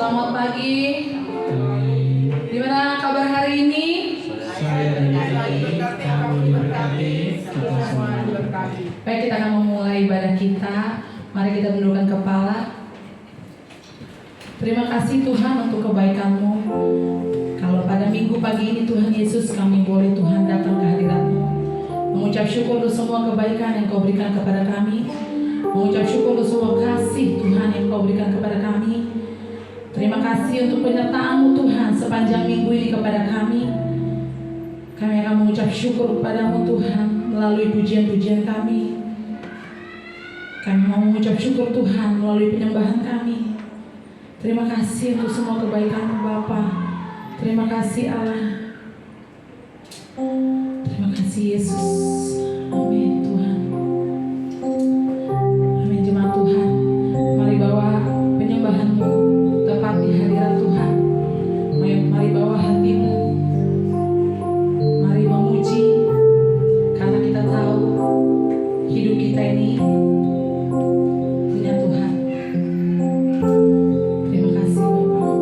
Selamat pagi. Gimana kabar hari ini? Baik, kita akan memulai ibadah kita. Mari kita tundukkan kepala. Terima kasih Tuhan untuk kebaikan-Mu. Kalau pada minggu pagi ini Tuhan Yesus, kami boleh Tuhan datang ke hadirat-Mu, mengucap syukur untuk semua kebaikan yang Kau berikan kepada kami, mengucap syukur untuk semua kasih Tuhan yang Kau berikan kepada kami. Terima kasih untuk penyertaan-Mu Tuhan sepanjang minggu ini kepada kami. Kami akan mengucap syukur kepada-Mu Tuhan melalui pujian-pujian kami. Kami mau mengucap syukur Tuhan melalui penyembahan kami. Terima kasih untuk semua kebaikan-Mu Bapa. Terima kasih Allah. Terima kasih Yesus. Amin Tuhan. Amin jemaat Tuhan. Mari bawa penyembahan-Mu tepat di hadirat Tuhan. Mari bawa hatimu. Mari memuji, karena kita tahu hidup kita ini punya Tuhan. Terima kasih Bapak.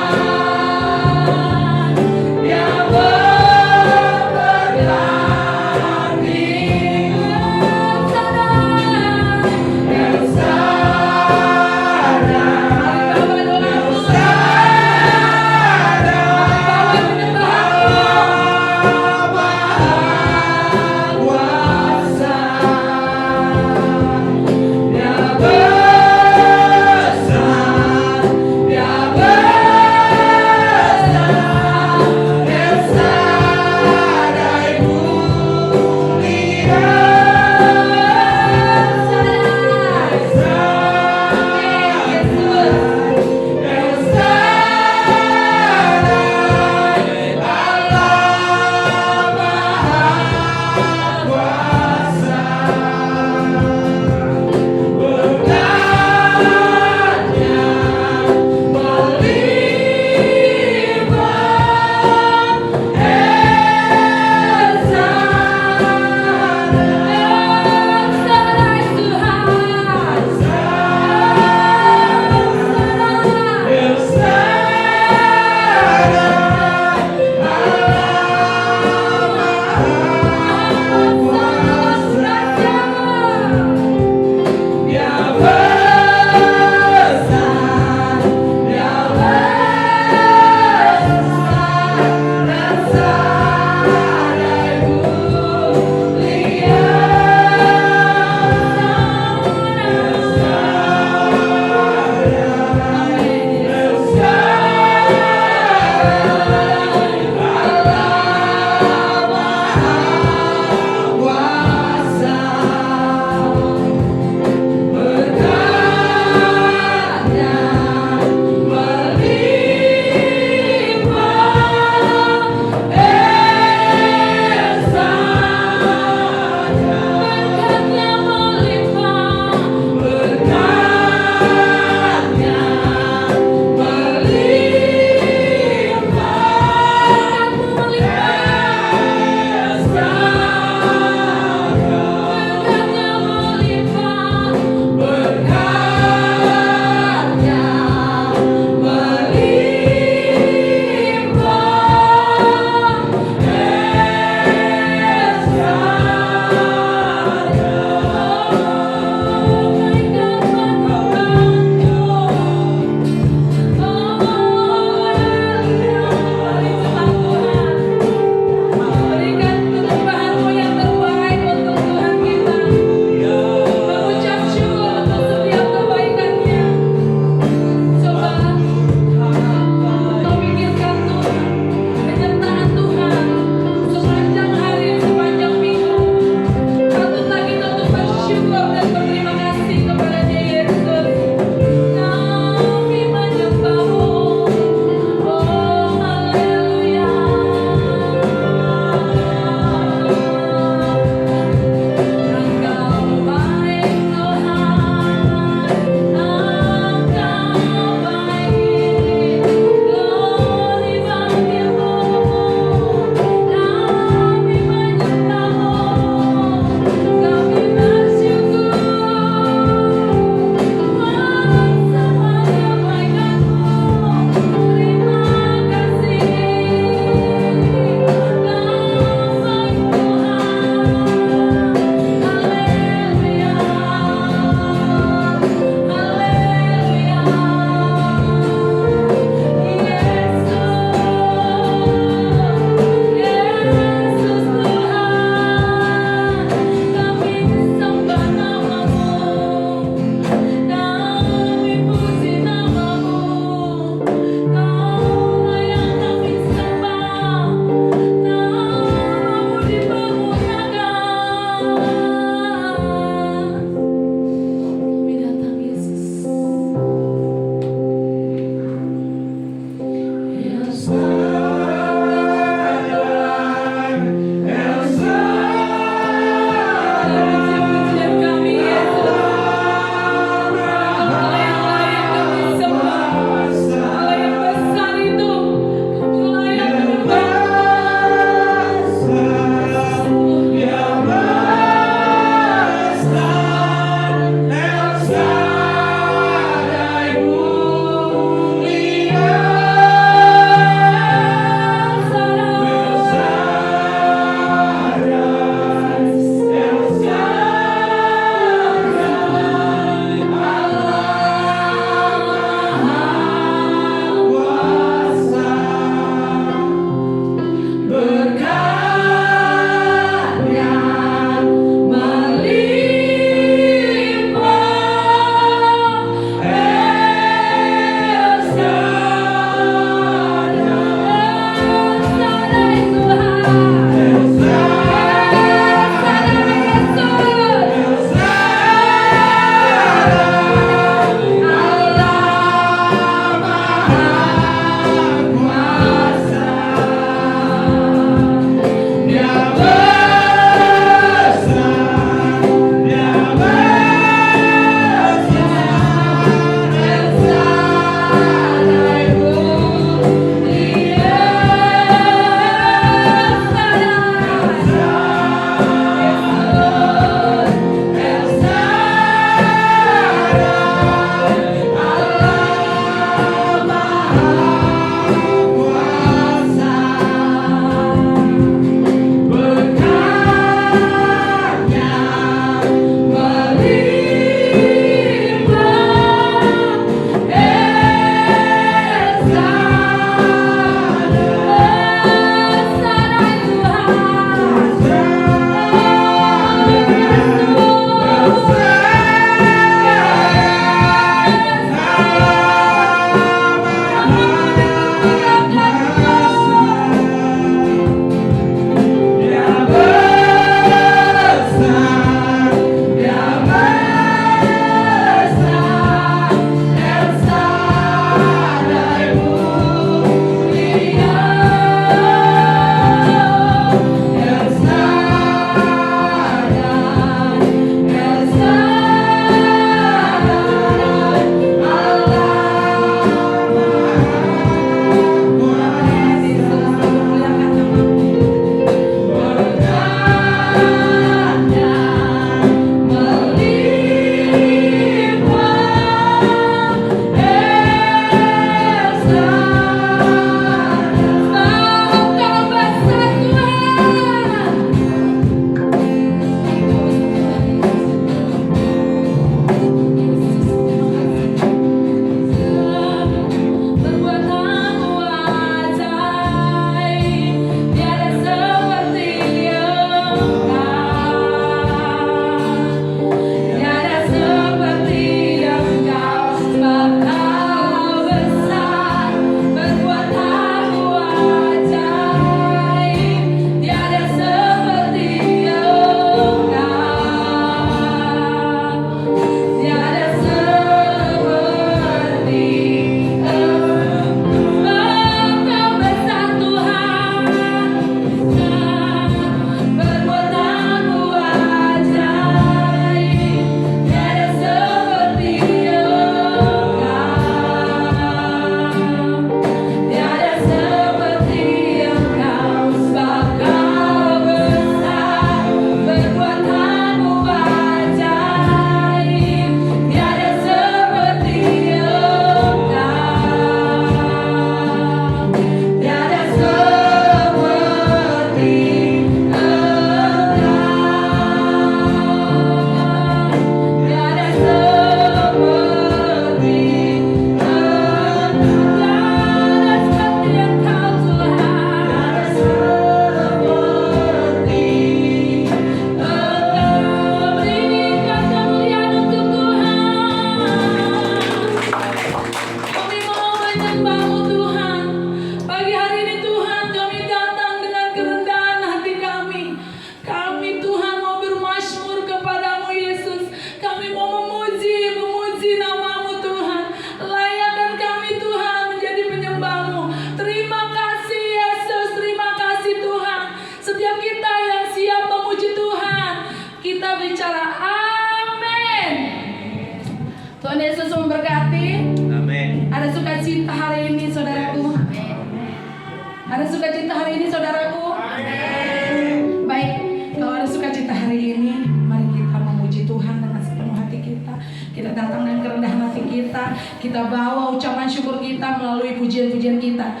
Ada sukacita hari ini saudaraku? Amin. Baik, kalau ada sukacita hari ini, mari kita memuji Tuhan dengan sepenuh hati kita. Kita datang dengan kerendahan hati kita. Kita bawa ucapan syukur kita melalui pujian-pujian kita.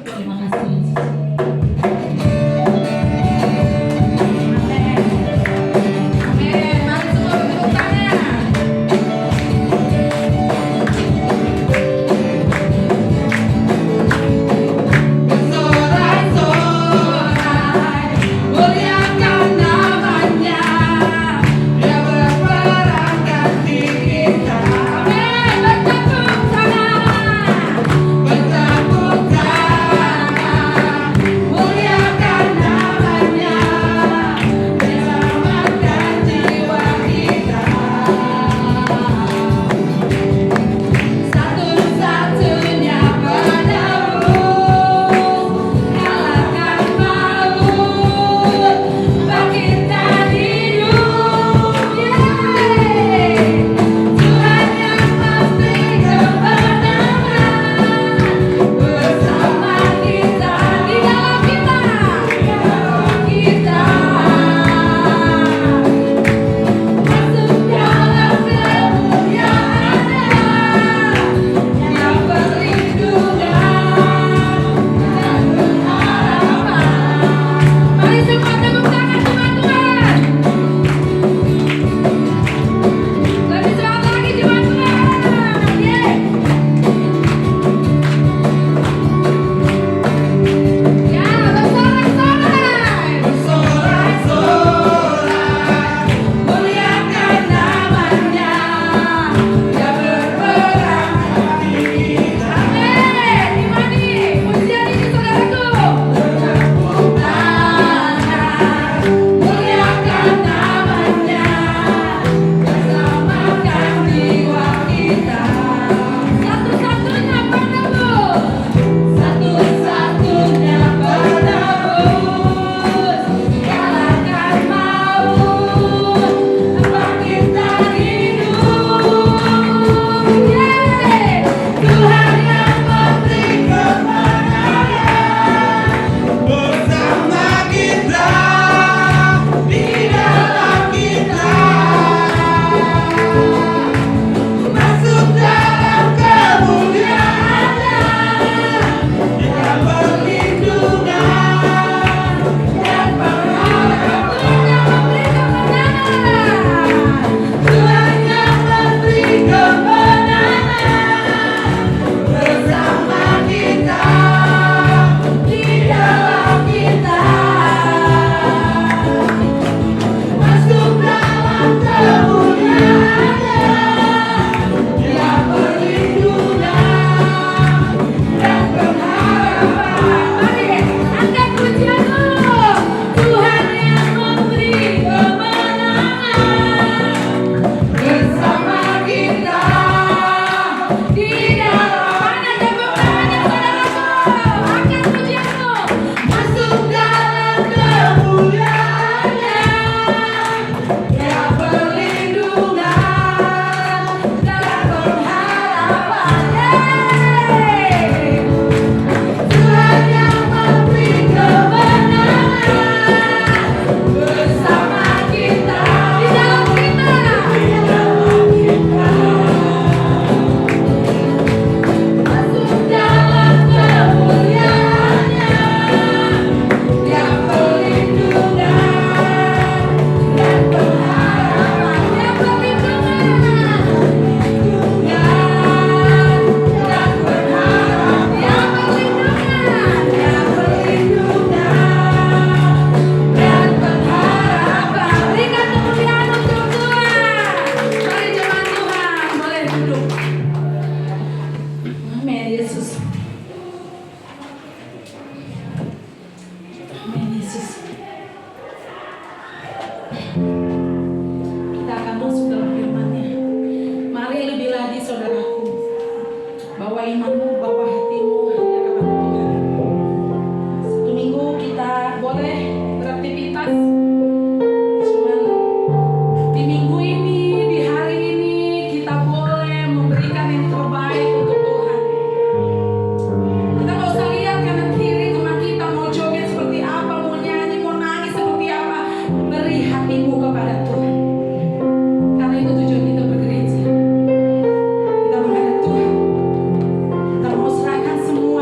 Terima kasih Yesus. hidup. Amin Yesus. Amin Yesus. Kita akan masuk dalam firman-Nya. Mari lebih lagi saudaraku, bawa imanmu, bawa hatimu hanya kepada Tuhan. Satu minggu kita boleh beraktivitas, cuman di minggu ini, di hari ini kita boleh memberikan yang terbaik untuk Tuhan. Kita nggak usah lihat kanan kiri teman kita mau joget seperti apa, mau nyanyi, mau nangis seperti apa. Beri hatimu kepada Tuhan. Karena itu tujuan kita bergereja. Kita menghadap Tuhan. Kita mau serahkan semua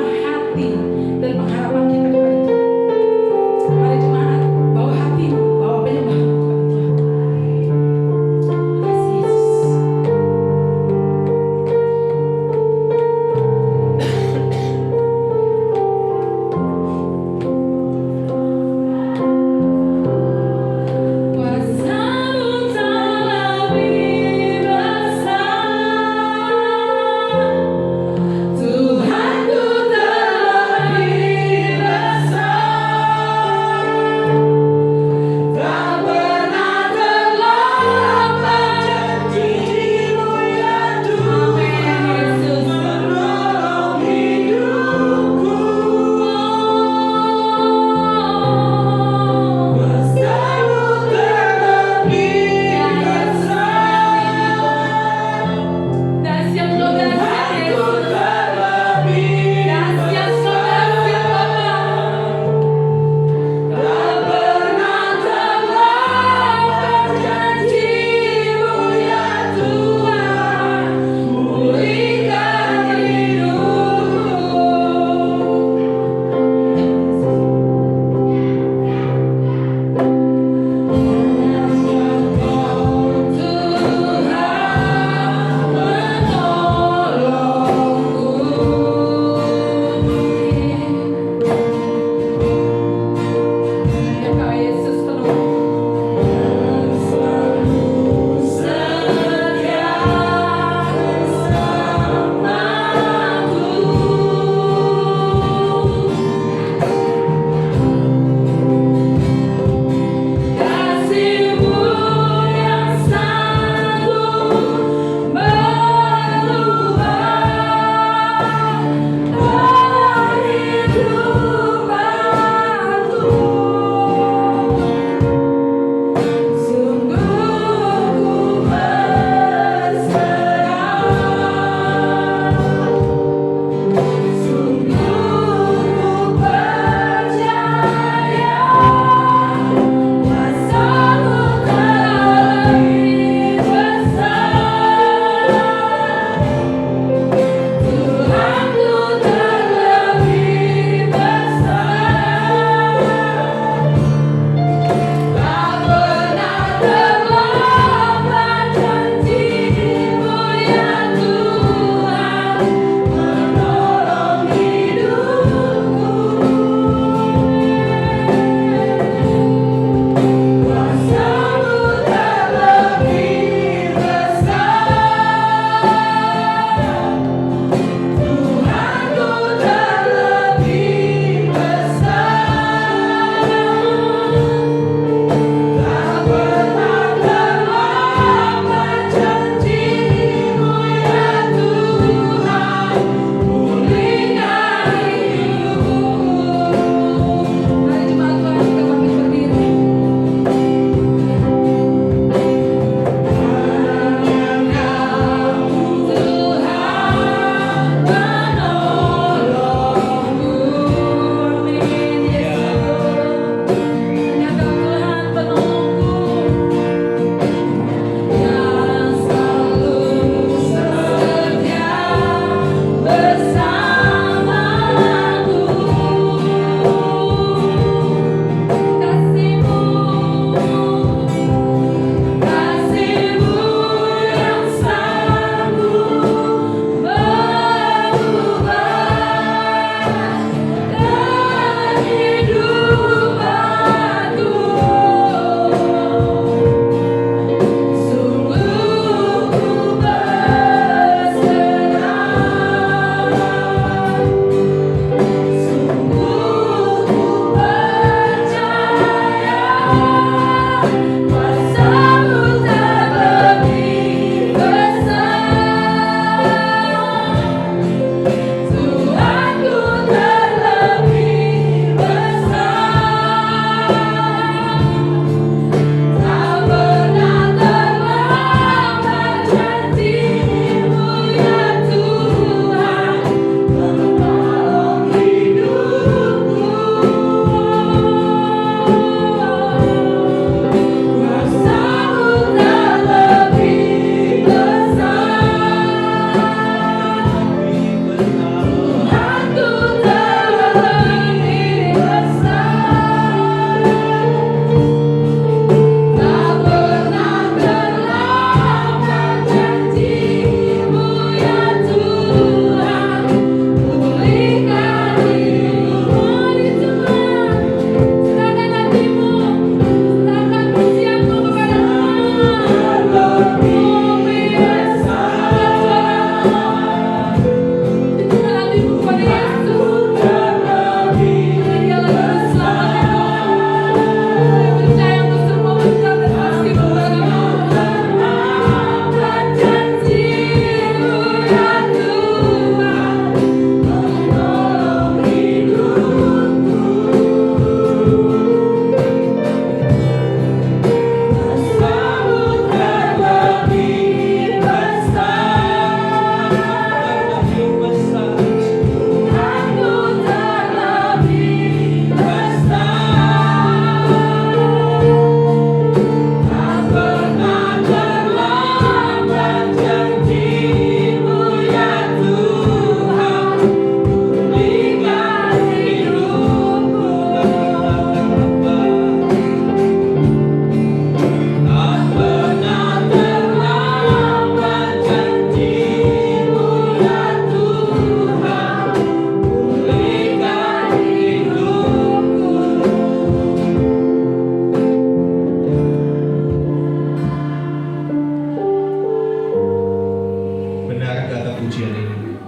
pujian ini.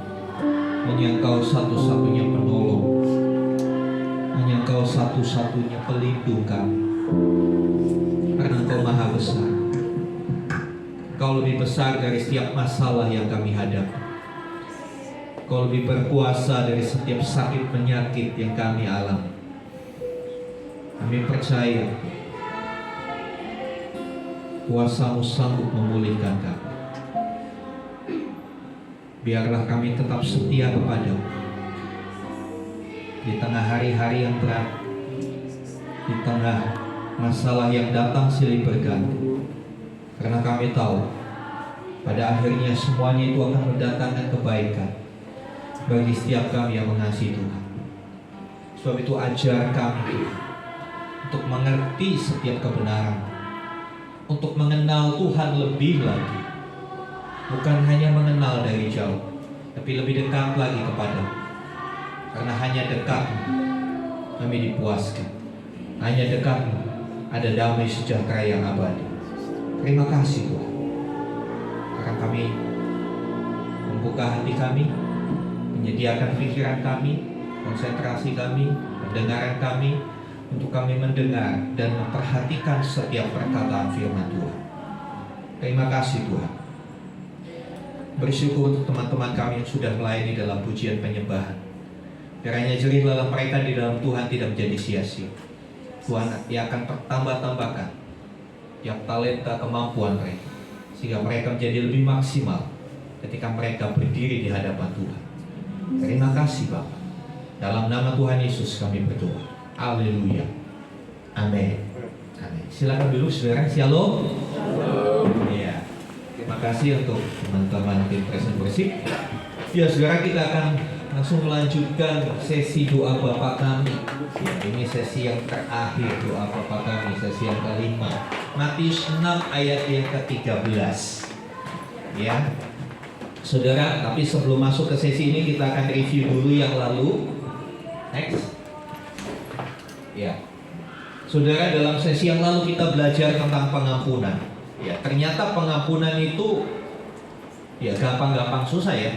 Hanya Engkau satu-satunya penolong, hanya Engkau satu-satunya pelindung kami. Karena Engkau maha besar, Engkau lebih besar dari setiap masalah yang kami hadapi. Engkau lebih berkuasa dari setiap sakit penyakit yang kami alami. Kami percaya kuasa-Mu sanggup memulihkan kami. Biarlah kami tetap setia kepada-Mu di tengah hari-hari yang berat, di tengah masalah yang datang silih berganti. Karena kami tahu pada akhirnya semuanya itu akan mendatangkan kebaikan bagi setiap kami yang mengasihi Tuhan. Sebab itu ajar kami untuk mengerti setiap kebenaran, untuk mengenal Tuhan lebih lagi. Bukan hanya mengenal dari jauh, tapi lebih dekat lagi kepada-Mu. Karena hanya dekat kami dipuaskan, hanya dekat ada damai sejahtera yang abadi. Terima kasih Tuhan, karena kami membuka hati kami, menyediakan pikiran kami, konsentrasi kami, pendengaran kami, untuk kami mendengar dan memperhatikan setiap perkataan firman Tuhan. Terima kasih Tuhan. Bersyukur untuk teman-teman kami yang sudah melayani dalam pujian penyembahan. Kiranya jerih lelah mereka di dalam Tuhan tidak menjadi sia-sia. Tuhan yang akan bertambah-tambahkan yang talenta kemampuan mereka, sehingga mereka menjadi lebih maksimal ketika mereka berdiri di hadapan Tuhan. Terima kasih Bapa. Dalam nama Tuhan Yesus kami berdoa. Haleluya. Amin. Amin. Silakan dulu saudara. Shalom. Ya. Terima kasih untuk teman-teman tim Present Worship. Ya saudara, kita akan langsung melanjutkan sesi doa Bapa kami. Ya, ini sesi yang terakhir doa Bapa kami, sesi yang kelima. Matius 6 ayat yang ke-13. Ya. Saudara, tapi sebelum masuk ke sesi ini kita akan review dulu yang lalu. Next. Ya. Saudara, dalam sesi yang lalu kita belajar tentang pengampunan. Ya, ternyata pengampunan itu ya gampang-gampang susah ya.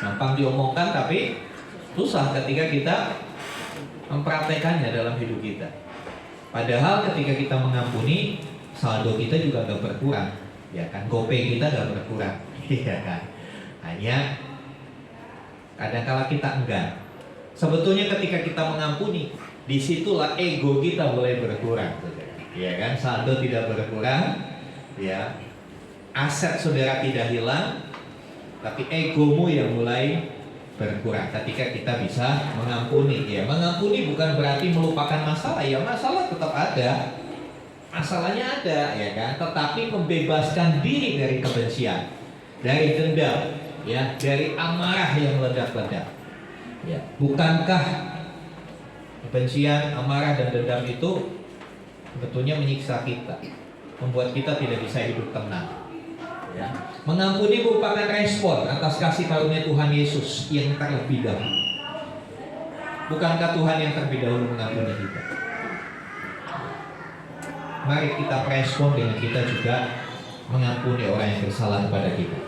Gampang diomongkan tapi susah ketika kita mempraktekannya dalam hidup kita. Padahal ketika kita mengampuni, saldo kita juga gak berkurang. Ya kan, gopay kita gak berkurang. Iya kan. Hanya kadang-kala kita enggak. Sebetulnya ketika kita mengampuni, disitulah ego kita mulai berkurang. Ya kan, saldo tidak berkurang. Ya, aset saudara tidak hilang, tapi egomu yang mulai berkurang ketika kita bisa mengampuni. Ya, mengampuni bukan berarti melupakan masalah. Ya, masalah tetap ada, masalahnya ada, ya kan. Tetapi membebaskan diri dari kebencian, dari dendam, ya, dari amarah yang meledak-ledak. Ya, bukankah kebencian, amarah dan dendam itu sebetulnya menyiksa kita, membuat kita tidak bisa hidup tenang. Ya. Mengampuni merupakan respon atas kasih karunia Tuhan Yesus yang terlebih dahulu. Bukankah Tuhan yang terlebih dahulu mengampuni kita? Mari kita respon dengan kita juga mengampuni orang yang bersalah kepada kita.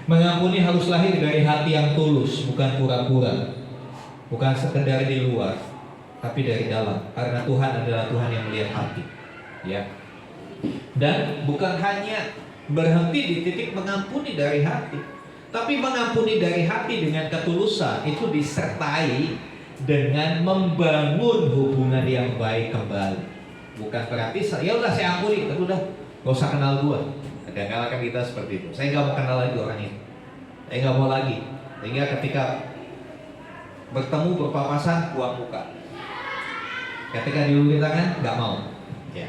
Mengampuni harus lahir dari hati yang tulus, bukan pura-pura, bukan sekedar di luar, tapi dari dalam. Karena Tuhan adalah Tuhan yang melihat hati. Ya. Dan bukan hanya berhenti di titik mengampuni dari hati, tapi mengampuni dari hati dengan ketulusan itu disertai dengan membangun hubungan yang baik kembali. Bukan berarti ya udah saya ampuni, tapi udah gak usah kenal gua. Kadang-kadang kan kita seperti itu. Saya gak mau kenal lagi orang ini, saya gak mau lagi. Sehingga ketika bertemu berpapasan buang muka, ketika diulur tangan gak mau. Ya.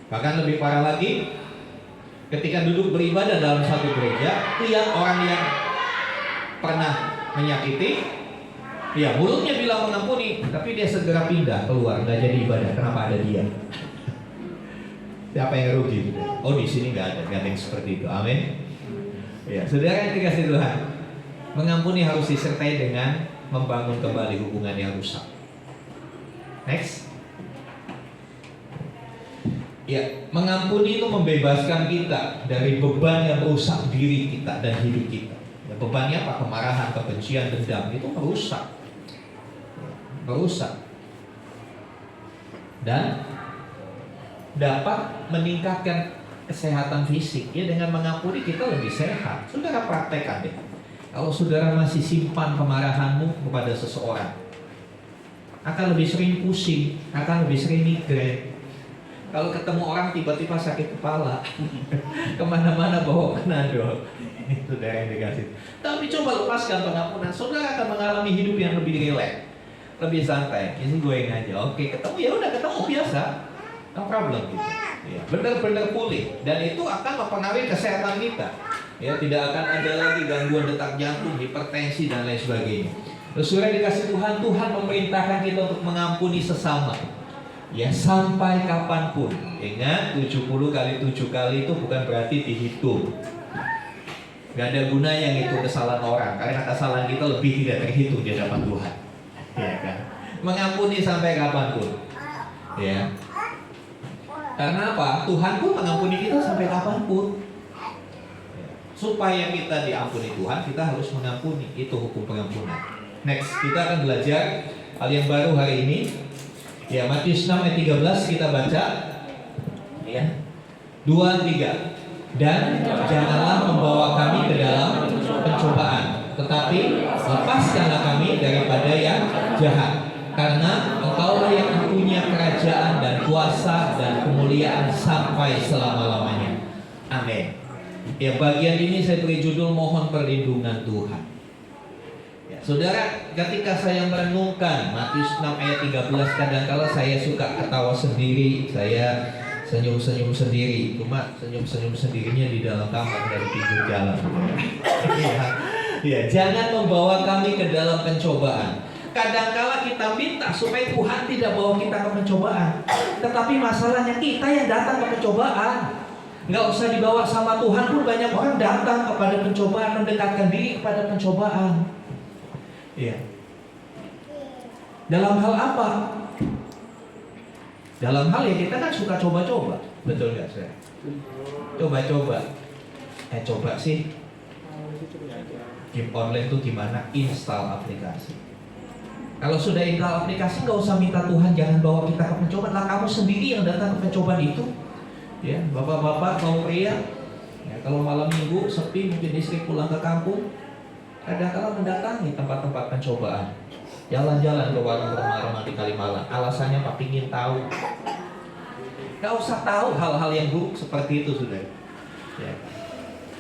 Bahkan lebih parah lagi, ketika duduk beribadah dalam satu gereja, lihat orang yang pernah menyakiti, ya mulutnya bilang mengampuni, tapi dia segera pindah keluar, nggak jadi ibadah. Kenapa ada dia? Siapa yang rugi? Oh, di sini nggak ada yang seperti itu. Amin. Ya, saudara yang dikasih Tuhan, mengampuni harus disertai dengan membangun kembali hubungan yang rusak. Next. Ya, mengampuni itu membebaskan kita dari beban yang merusak diri kita dan hidup kita. Ya, bebannya apa? Kemarahan, kebencian, dendam itu merusak, dan dapat meningkatkan kesehatan fisik. Ya, dengan mengampuni kita lebih sehat. Saudara praktekkan deh. Kalau saudara masih simpan kemarahanmu kepada seseorang, akan lebih sering pusing, akan lebih sering migrain. Kalau ketemu orang tiba-tiba sakit kepala, kemana-mana bawa panadol. Ini saudara yang dikasih. Tapi coba lepaskan pengampunan, saudara akan mengalami hidup yang lebih rileks, lebih santai. Ini gue yang aja. Oke, ketemu ya udah ketemu biasa, no problem gitu. Ya, benar-benar pulih, dan itu akan mempengaruhi kesehatan kita. Ya, tidak akan ada lagi gangguan detak jantung, hipertensi dan lain sebagainya. Saudara dikasih Tuhan, Tuhan memerintahkan kita untuk mengampuni sesama. Ya, sampai kapanpun. Ingat, 70 kali 7 kali itu bukan berarti dihitung. Gak ada gunanya itu kesalahan orang, karena kesalahan kita lebih tidak terhitung di hadapan Tuhan. Ya kan? Mengampuni sampai kapanpun. Ya. Karena apa? Tuhan pun mengampuni kita sampai kapanpun. Supaya kita diampuni Tuhan, kita harus mengampuni. Itu hukum pengampunan. Next, kita akan belajar hal yang baru hari ini. Ya, Matius 6 ayat 13 kita baca. Ya. 2, 3. Dan janganlah membawa kami ke dalam pencobaan, tetapi lepaskanlah kami daripada yang jahat. Karena Engkaulah yang mempunyai kerajaan dan kuasa dan kemuliaan sampai selama-lamanya. Amin. Ya, bagian ini saya beri judul mohon perlindungan Tuhan. Ya, saudara, ketika saya merenungkan Matius 6 ayat 13, kadang-kala saya suka ketawa sendiri, saya senyum-senyum sendiri. Cuma senyum-senyum sendirinya di dalam kamar dari pinggir jalan. Ya, jangan membawa kami ke dalam pencobaan. Kadang-kala kita minta supaya Tuhan tidak bawa kita ke pencobaan, tetapi masalahnya kita yang datang ke pencobaan. Nggak usah dibawa sama Tuhan pun banyak orang datang kepada pencobaan, mendekatkan diri kepada pencobaan. Iya. Dalam hal apa? Dalam hal ya kita kan suka coba-coba, betul nggak saya? Coba-coba. Coba sih. Game online tuh gimana? Install aplikasi. Kalau sudah install aplikasi, nggak usah minta Tuhan jangan bawa kita ke pencobaan. Lah kamu sendiri yang datang ke pencobaan itu. Ya, bapak-bapak, kaum pria. Ya, kalau malam minggu sepi, mungkin istri pulang ke kampung, kadang-kadang mendatangi tempat-tempat pencobaan. Jalan-jalan ke warung remah-remah di Kalimalang. Alasannya Pak ingin tahu. Gak usah tahu hal-hal yang buruk seperti itu, sudah. Ya.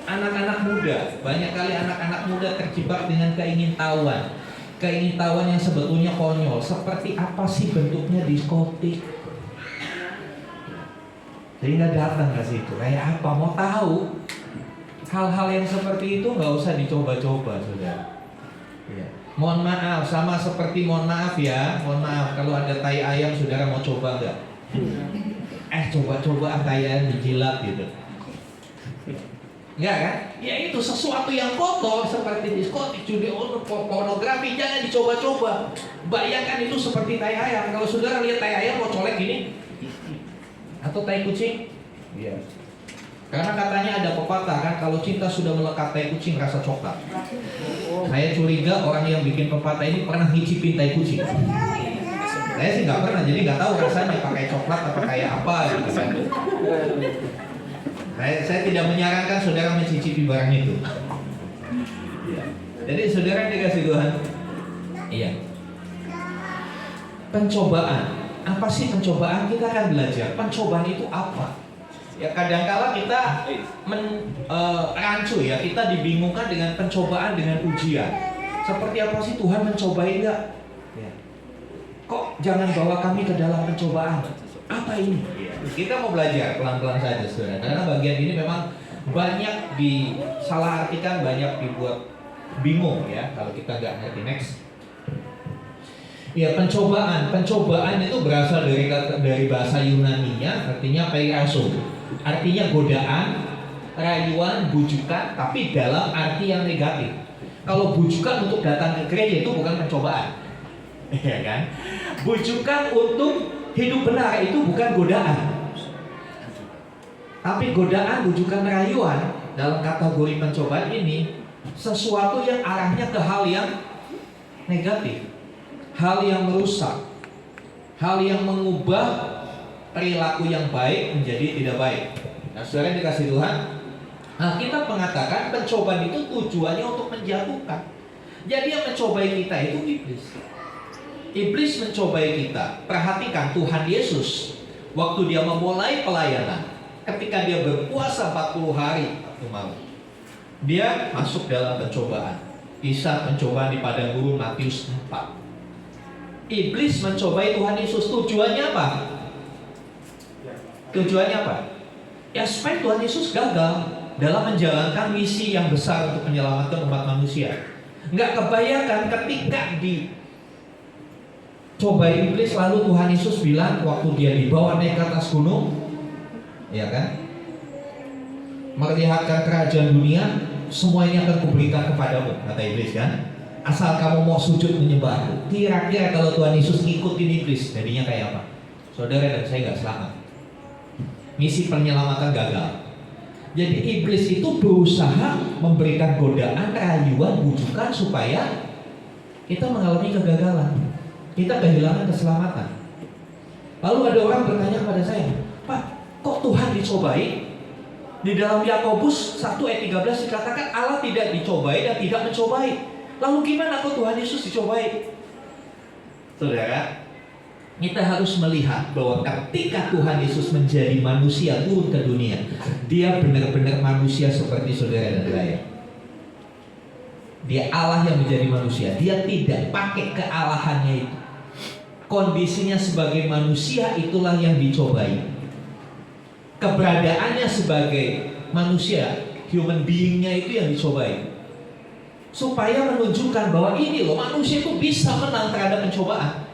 Anak-anak muda, banyak kali anak-anak muda terjebak dengan keingintahuan. Keingintahuan yang sebetulnya konyol. Seperti apa sih bentuknya diskotik? Sehingga datang ke situ. Kayak apa? Mau tahu? Hal-hal yang seperti itu nggak usah dicoba-coba, saudara. Ya. Mohon maaf, sama seperti mohon maaf ya. Mohon maaf kalau ada tai ayam, saudara mau coba nggak? Coba-coba tai ayam dijilat gitu. Enggak kan? Ya itu sesuatu yang kotor seperti diskotik, judi online, pornografi, jangan dicoba-coba. Bayangkan itu seperti tai ayam. Kalau saudara lihat tai ayam mau colek gini, atau tai kucing, iya. Karena katanya ada pepatah kan, kalau cinta sudah melekat tai kucing rasa coklat. Saya curiga orang yang bikin pepatah ini pernah ngicipin tai kucing. Saya sih nggak pernah, jadi nggak tahu rasanya pakai coklat atau kayak apa gitu kan. Saya tidak menyarankan saudara mencicipi barang itu. Jadi saudara dikasih Tuhan. Iya. Pencobaan. Apa sih pencobaan? Kita akan belajar. Pencobaan itu apa? Ya kadang-kala kita rancu ya. Kita dibingungkan dengan pencobaan dengan ujian. Seperti apa sih Tuhan mencobai enggak? Ya. Kok jangan bawa kami ke dalam pencobaan? Apa ini? Kita mau belajar pelan-pelan saja, saudara. Karena bagian ini memang banyak disalahartikan, banyak dibuat bingung ya kalau kita nggak ngerti. Next. Ya pencobaan itu berasal dari bahasa Yunani-nya, artinya peiraso, artinya godaan, rayuan, bujukan, tapi dalam arti yang negatif. Kalau bujukan untuk datang ke gereja itu bukan pencobaan, ya kan? Bujukan untuk hidup benar itu bukan godaan. Tapi godaan, bujukan, rayuan dalam kategori pencobaan ini sesuatu yang arahnya ke hal yang negatif, hal yang merusak, hal yang mengubah perilaku yang baik menjadi tidak baik. Nah, saudara yang dikasih Tuhan, Alkitab mengatakan pencobaan itu tujuannya untuk menjatuhkan. Jadi yang mencobai kita itu iblis. Iblis mencobai kita. Perhatikan Tuhan Yesus waktu dia memulai pelayanan, ketika dia berpuasa 40 hari waktu malam, dia masuk dalam pencobaan. Kisah pencobaan di padang gurun Matius 4. Iblis mencobai Tuhan Yesus. Tujuannya apa? Tujuannya apa? Ya supaya Tuhan Yesus gagal dalam menjalankan misi yang besar untuk menyelamatkan umat manusia. Nggak kebayangkan ketika dicobai iblis, lalu Tuhan Yesus bilang waktu dia dibawa naik ke atas gunung, ya kan, melihatkan kerajaan dunia, semua ini akan kuberikan kepadamu, kata iblis kan, asal kamu mau sujud menyembahku. Kira-kira kalau Tuhan Yesus ngikutin iblis, jadinya kayak apa? Saudara dan saya nggak selamat. Misi penyelamatan gagal. Jadi iblis itu berusaha memberikan godaan, rayuan, bujukan supaya kita mengalami kegagalan, kita kehilangan keselamatan. Lalu ada orang bertanya kepada saya, Pak, kok Tuhan dicobai? Di dalam Yakobus 1 ayat 13 dikatakan Allah tidak dicobai dan tidak mencobai. Lalu gimana kok Tuhan Yesus dicobai? Saudara, kita harus melihat bahwa ketika Tuhan Yesus menjadi manusia turun ke dunia, dia benar-benar manusia seperti saudara dan saya. Dia Allah yang menjadi manusia. Dia tidak pakai kealahannya itu. Kondisinya sebagai manusia itulah yang dicobai. Keberadaannya sebagai manusia, human being-nya itu yang dicobai. Supaya menunjukkan bahwa ini loh, manusia itu bisa menang terhadap pencobaan.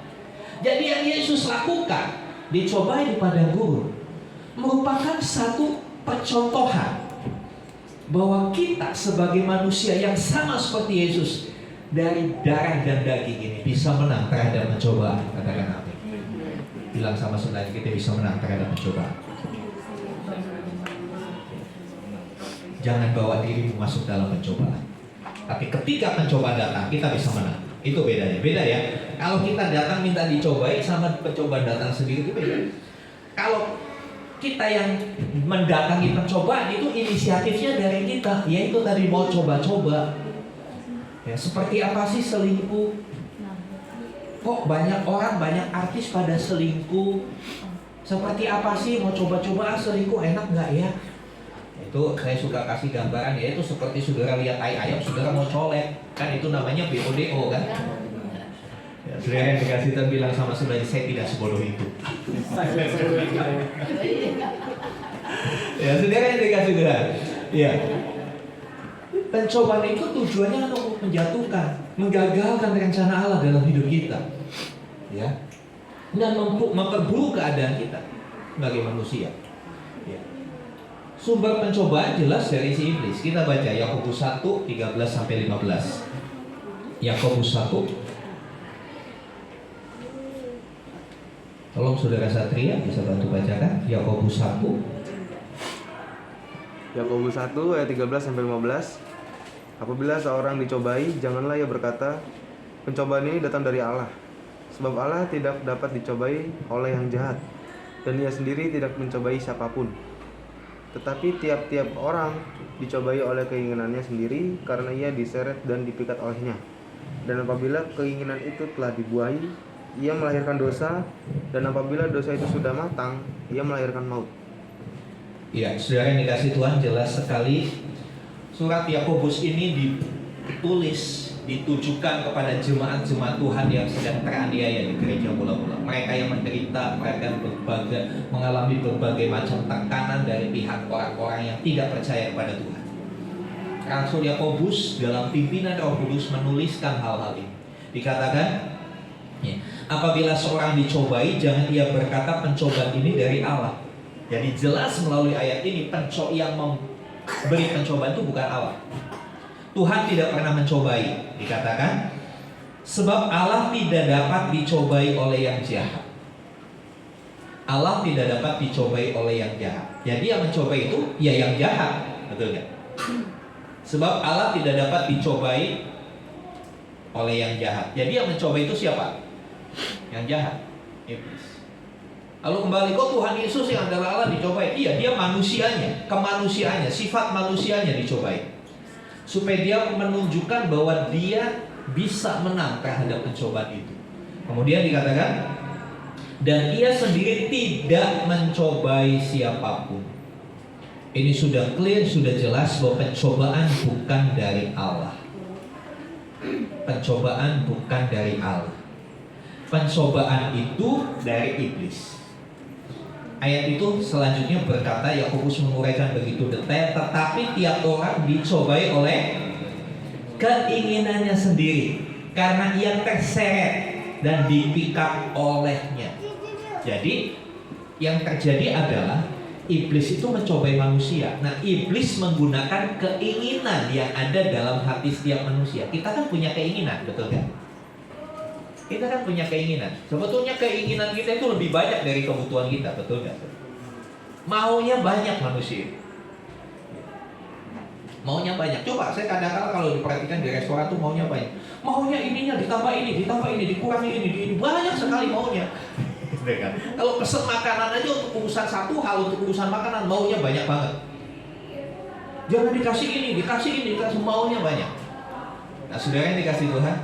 Jadi yang Yesus lakukan, dicobai di padang gurun, merupakan satu percontohan bahwa kita sebagai manusia yang sama seperti Yesus, dari darah dan daging ini bisa menang terhadap pencobaan. Katakan amin. Bilang sama saudara, kita bisa menang terhadap pencobaan. Jangan bawa dirimu masuk dalam pencobaan. Tapi ketika pencobaan datang, kita bisa menang. Itu bedanya. Beda ya. Kalau kita datang minta dicobai sama pencobaan datang sendiri itu beda. Kalau kita yang mendatangi pencobaan itu inisiatifnya dari kita, yaitu tadi mau coba-coba. Ya, seperti apa sih selingkuh? Kok banyak orang, banyak artis pada selingkuh? Seperti apa sih mau coba-coba selingkuh, enak nggak ya? Itu saya suka kasih gambaran, yaitu seperti saudara lihat ayam, saudara mau colek, kan itu namanya BODO kan? Ya, saudara yang dikasih Tuhan bilang sama saudara, saya tidak sebodoh itu. Ya, saudara yang dikasih Tuhan, ya. Pencobaan itu tujuannya untuk menjatuhkan, menggagalkan rencana Allah dalam hidup kita, ya, dan memperburuk keadaan kita sebagai manusia. Ya. Sumber pencobaan jelas dari si iblis. Kita baca Yakobus 1 13-15. Yakobus 1. Tolong saudara Satria bisa bantu bacakan Yakobus 1. Yakobus 1 ayat 13-15. Apabila seorang dicobai, janganlah ia berkata, pencobaan ini datang dari Allah. Sebab Allah tidak dapat dicobai oleh yang jahat, dan ia sendiri tidak mencobai siapapun. Tetapi tiap-tiap orang dicobai oleh keinginannya sendiri, karena ia diseret dan dipikat olehnya. Dan apabila keinginan itu telah dibuahi, ia melahirkan dosa, dan apabila dosa itu sudah matang, ia melahirkan maut. Ya, saudara yang dikasih Tuhan, jelas sekali surat Yakobus ini ditulis, ditujukan kepada jemaat-jemaat Tuhan yang sedang teraniaya di gereja mula-mula. Mereka yang menderita, mereka mengalami berbagai macam tekanan dari pihak orang-orang yang tidak percaya kepada Tuhan. Rasul Yakobus dalam pimpinan Roh Kudus menuliskan hal-hal ini. Dikatakan, ya, apabila seorang dicobai, jangan ia berkata pencobaan ini dari Allah. Jadi jelas melalui ayat ini, yang memberi pencobaan itu bukan Allah. Tuhan tidak pernah mencobai. Dikatakan, sebab Allah tidak dapat dicobai oleh yang jahat. Allah tidak dapat dicobai oleh yang jahat. Jadi yang mencobai itu ya yang jahat, betul nggak? Sebab Allah tidak dapat dicobai oleh yang jahat. Jadi yang mencoba itu siapa? Yang jahat, iblis. Lalu kembali, kok Tuhan Yesus yang adalah Allah dicobai? Iya, dia manusianya, kemanusiaannya, sifat manusianya dicobai, supaya dia menunjukkan bahwa dia bisa menang terhadap pencobaan itu. Kemudian dikatakan, dan ia sendiri tidak mencobai siapapun. Ini sudah clear, sudah jelas bahwa pencobaan bukan dari Allah. Pencobaan bukan dari Allah. Pencobaan itu dari iblis. Ayat itu selanjutnya berkata, Yakobus menguraikan begitu detail, tetapi tiap orang dicobai oleh keinginannya sendiri, karena ia terseret dan dipikat olehnya. Jadi yang terjadi adalah iblis itu mencobai manusia. Nah, iblis menggunakan keinginan yang ada dalam hati setiap manusia. Kita kan punya keinginan, betul kan? Kita kan punya keinginan. Sebetulnya keinginan kita itu lebih banyak dari kebutuhan kita, betul nggak? Maunya banyak manusia. Maunya banyak. Coba saya kadang-kadang kalau diperhatikan di restoran tuh maunya banyak. Maunya ininya ditambah ini, dikurangi ini, banyak sekali maunya. Kalau pesen makanan aja untuk urusan satu hal, untuk urusan makanan maunya banyak banget. Jangan dikasih ini, dikasih maunya banyak. Nah, saudara yang dikasih Tuhan,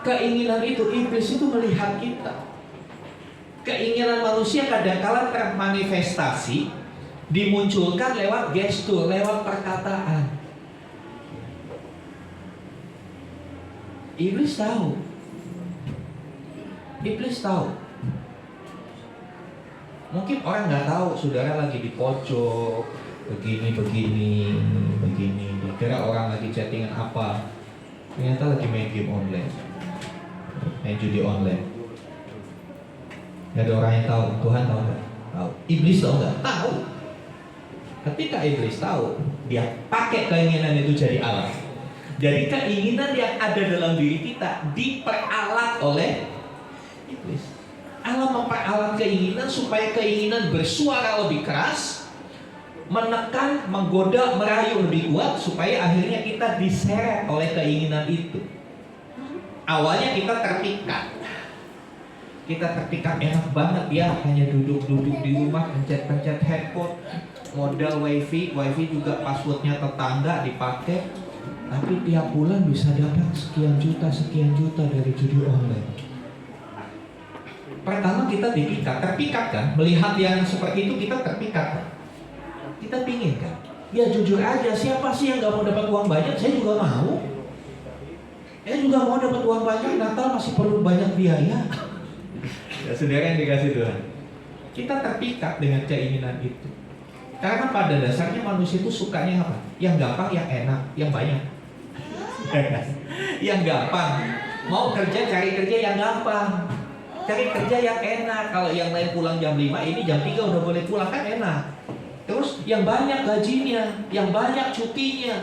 keinginan itu, iblis itu melihat kita. Keinginan manusia kadang-kala termanifestasi, dimunculkan lewat gestur, lewat perkataan. Iblis tahu. Iblis tahu. Mungkin orang nggak tahu, saudara lagi di pojok, begini. Dikira orang lagi chattingan apa, ternyata lagi main game online, main judi online. Gak ada orang yang tahu. Tuhan tahu nggak? Tahu. Iblis tahu nggak? Tahu. Ketika iblis tahu, dia pakai keinginan itu jadi Allah. Jadi keinginan yang ada dalam diri kita diperalat oleh iblis. Allah memperalat keinginan supaya keinginan bersuara lebih keras, menekan, menggoda, merayu lebih kuat, supaya akhirnya kita diseret oleh keinginan itu. Awalnya kita terpikat. Enak banget ya, hanya duduk-duduk di rumah, pencet-pencet handphone, modal wifi juga passwordnya tetangga dipakai, tapi tiap bulan bisa dapat sekian juta dari judi online. Pertama kita terpikat kan, melihat yang seperti itu kita terpikat kan? Kita pingin kan? Ya jujur aja, siapa sih yang gak mau dapat uang banyak? Saya juga mau. Saya juga mau dapat uang banyak, Natal masih perlu banyak biaya. Ya saudara yang dikasih Tuhan, kita terpikat dengan keinginan itu. Karena pada dasarnya manusia itu sukanya apa? Yang gampang, yang enak, yang banyak. Yang gampang. Mau kerja, cari kerja yang gampang, cari kerja yang enak. Kalau yang lain pulang jam 5, ini jam 3 udah boleh pulang, kan enak. Terus yang banyak gajinya, yang banyak cutinya.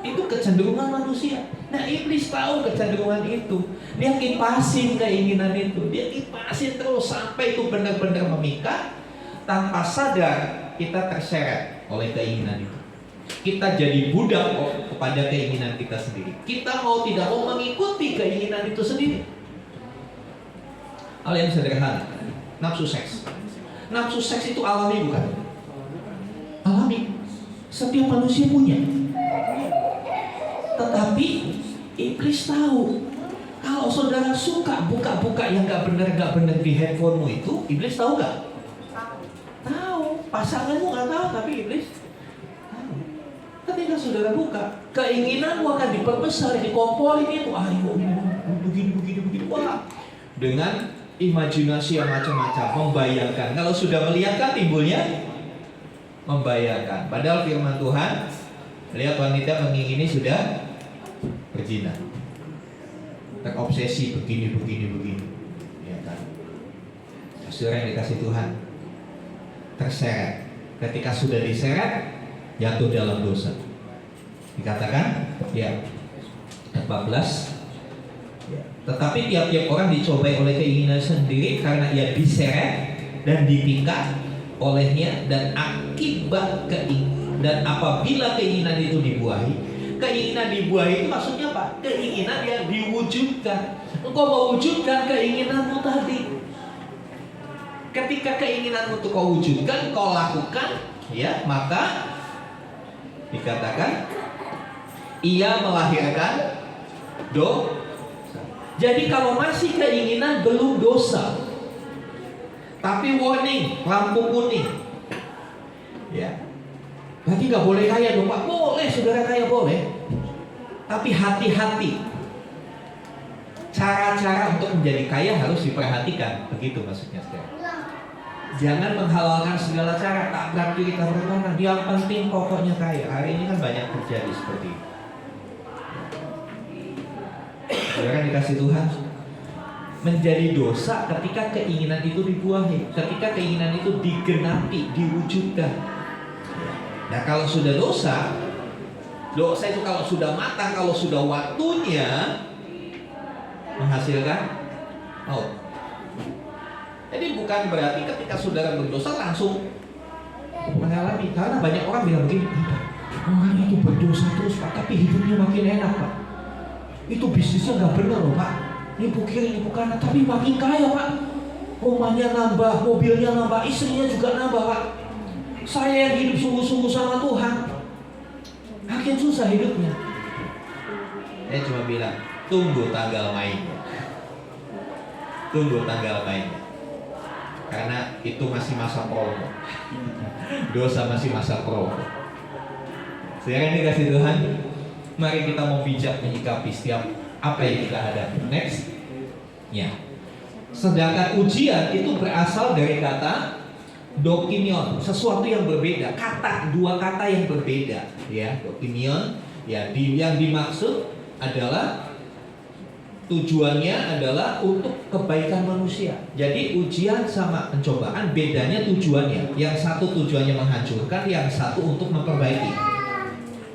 Itu kecenderungan manusia. Nah, iblis tahu kecenderungan itu. Dia kipasin keinginan itu. Dia kipasin terus sampai itu benar-benar memikat. Tanpa sadar kita terseret oleh keinginan itu. Kita jadi budak kepada keinginan kita sendiri. Kita mau tidak mau mengikuti keinginan itu sendiri. Hal yang sederhana, nafsu seks. Nafsu seks itu alami bukan? Alami. Setiap manusia punya. Tetapi iblis tahu, kalau saudara suka buka-buka yang gak benar di handphonemu itu, iblis tahu gak? Tahu. Pasanganmu gak tahu, tapi iblis tahu. Ketika saudara buka, keinginanmu akan diperbesar, dikompolin itu. Ayo begini. Wah, dengan imajinasi yang macam-macam, membayangkan. Kalau sudah melihat kan timbulnya membayangkan. Padahal firman Tuhan, lihat wanita mengingini sudah berzina, terobsesi begini, ya kan? Saudara yang dikasih Tuhan, terseret. Ketika sudah diseret, jatuh dalam dosa. Dikatakan, ya 14. Ya. Tetapi tiap-tiap orang dicobai oleh keinginan sendiri karena ia diseret dan dipikat olehnya, dan Dan apabila keinginan itu dibuahi, keinginan dibuahi itu maksudnya apa? Keinginan yang diwujudkan. Engkau mewujudkan keinginanmu tadi. Ketika keinginanmu itu kau wujudkan, kau lakukan, ya, maka dikatakan ia melahirkan dosa. Jadi kalau masih keinginan belum dosa. Tapi warning, lampu kuning. Ya. Berarti nggak boleh kaya dong Pak? Boleh, saudara kaya boleh. Tapi hati-hati. Cara-cara untuk menjadi kaya harus diperhatikan. Begitu maksudnya sekarang. Jangan menghalalkan segala cara, tabrak kiri tabrak kanan. Yang penting pokoknya kaya. Hari ini kan banyak terjadi seperti itu. Saudara dikasih Tuhan, menjadi dosa ketika keinginan itu dibuahi, ketika keinginan itu digenapi, diwujudkan. Nah kalau sudah dosa, dosa itu kalau sudah matang, kalau sudah waktunya menghasilkan maut. Jadi bukan berarti ketika saudara berdosa langsung mengalami. Karena banyak orang bilang begini, orang itu berdosa terus Pak, tapi hidupnya makin enak Pak. Itu bisnisnya nggak benar loh Pak. Nipu kiri, nipu kanan, tapi makin kaya Pak. Rumahnya nambah, mobilnya nambah, istrinya juga nambah Pak. Saya yang hidup sungguh-sungguh sama Tuhan, makin susah hidupnya. Saya cuma bilang, tunggu tanggal mainnya. Tunggu tanggal mainnya. Karena itu masih masa promo. Dosa masih masa promo. Sekarang dikasih Tuhan, mari kita mau bijak menyikapi setiap apa yang kita hadapi. Next. Ya. Sedangkan ujian itu berasal dari kata dokimion, sesuatu yang berbeda, dua kata yang berbeda, ya. Dokimion, ya, yang dimaksud adalah tujuannya adalah untuk kebaikan manusia. Jadi ujian sama pencobaan bedanya tujuannya. Yang satu tujuannya menghancurkan, yang satu untuk memperbaiki,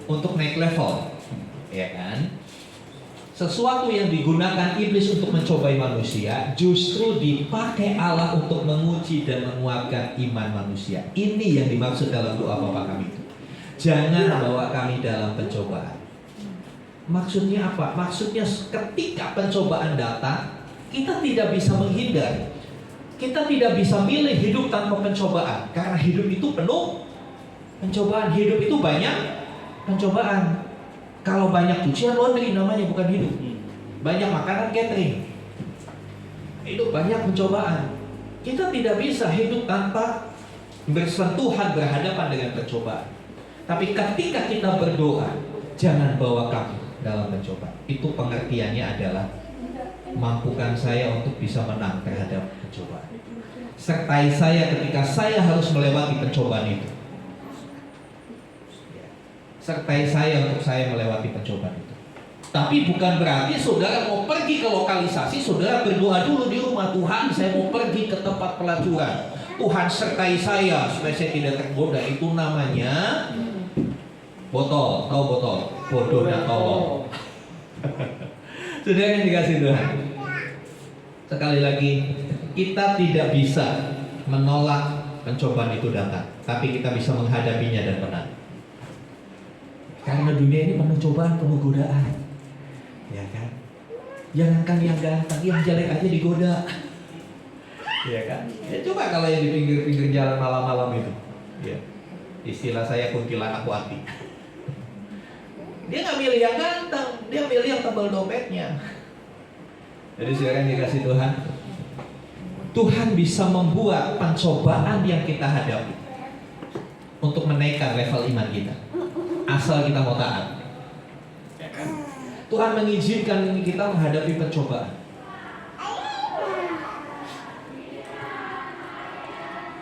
untuk naik level, ya kan? Sesuatu yang digunakan iblis untuk mencobai manusia justru dipakai Allah untuk menguji dan menguatkan iman manusia. Ini yang dimaksud dalam doa Bapa Kami itu. Jangan bawa kami dalam pencobaan. Maksudnya apa? Maksudnya ketika pencobaan datang, kita tidak bisa menghindar. Kita tidak bisa milih hidup tanpa pencobaan. Karena hidup itu penuh pencobaan. Hidup itu banyak pencobaan. Kalau banyak cucian laundry namanya, bukan hidup. Banyak makanan catering, hidup banyak pencobaan. Kita tidak bisa hidup tanpa bersentuhan, berhadapan dengan pencobaan. Tapi ketika kita berdoa, jangan bawa kami dalam pencobaan. Itu pengertiannya adalah mampukan saya untuk bisa menang terhadap pencobaan. Sertai saya ketika saya harus melewati pencobaan itu. Sertai saya untuk saya melewati pencobaan itu. Tapi bukan berarti saudara mau pergi ke lokalisasi, saudara berdoa dulu di rumah, Tuhan saya mau pergi ke tempat pelacuran, Tuhan sertai saya supaya saya tidak tergoda. Itu namanya botol, tahu botol? Bodoh dan tolol. Saudara yang dikasih Tuhan, sekali lagi kita tidak bisa menolak pencobaan itu datang, tapi kita bisa menghadapinya dan menang. Karena dunia ini penuh cobaan, penuh godaan, ya kan? Jangankan yang ganteng, yang jelek aja digoda, ya kan? Ya coba kalau yang di pinggir-pinggir jalan malam-malam itu, ya, istilah saya kuntilanak wati. Dia nggak milih yang ganteng, dia milih yang tebal dompetnya. Jadi sekarang dikasih Tuhan, Tuhan bisa membuat pencobaan yang kita hadapi untuk menaikkan level iman kita. Asal kita mau taat. Tuhan mengizinkan kita menghadapi pencobaan.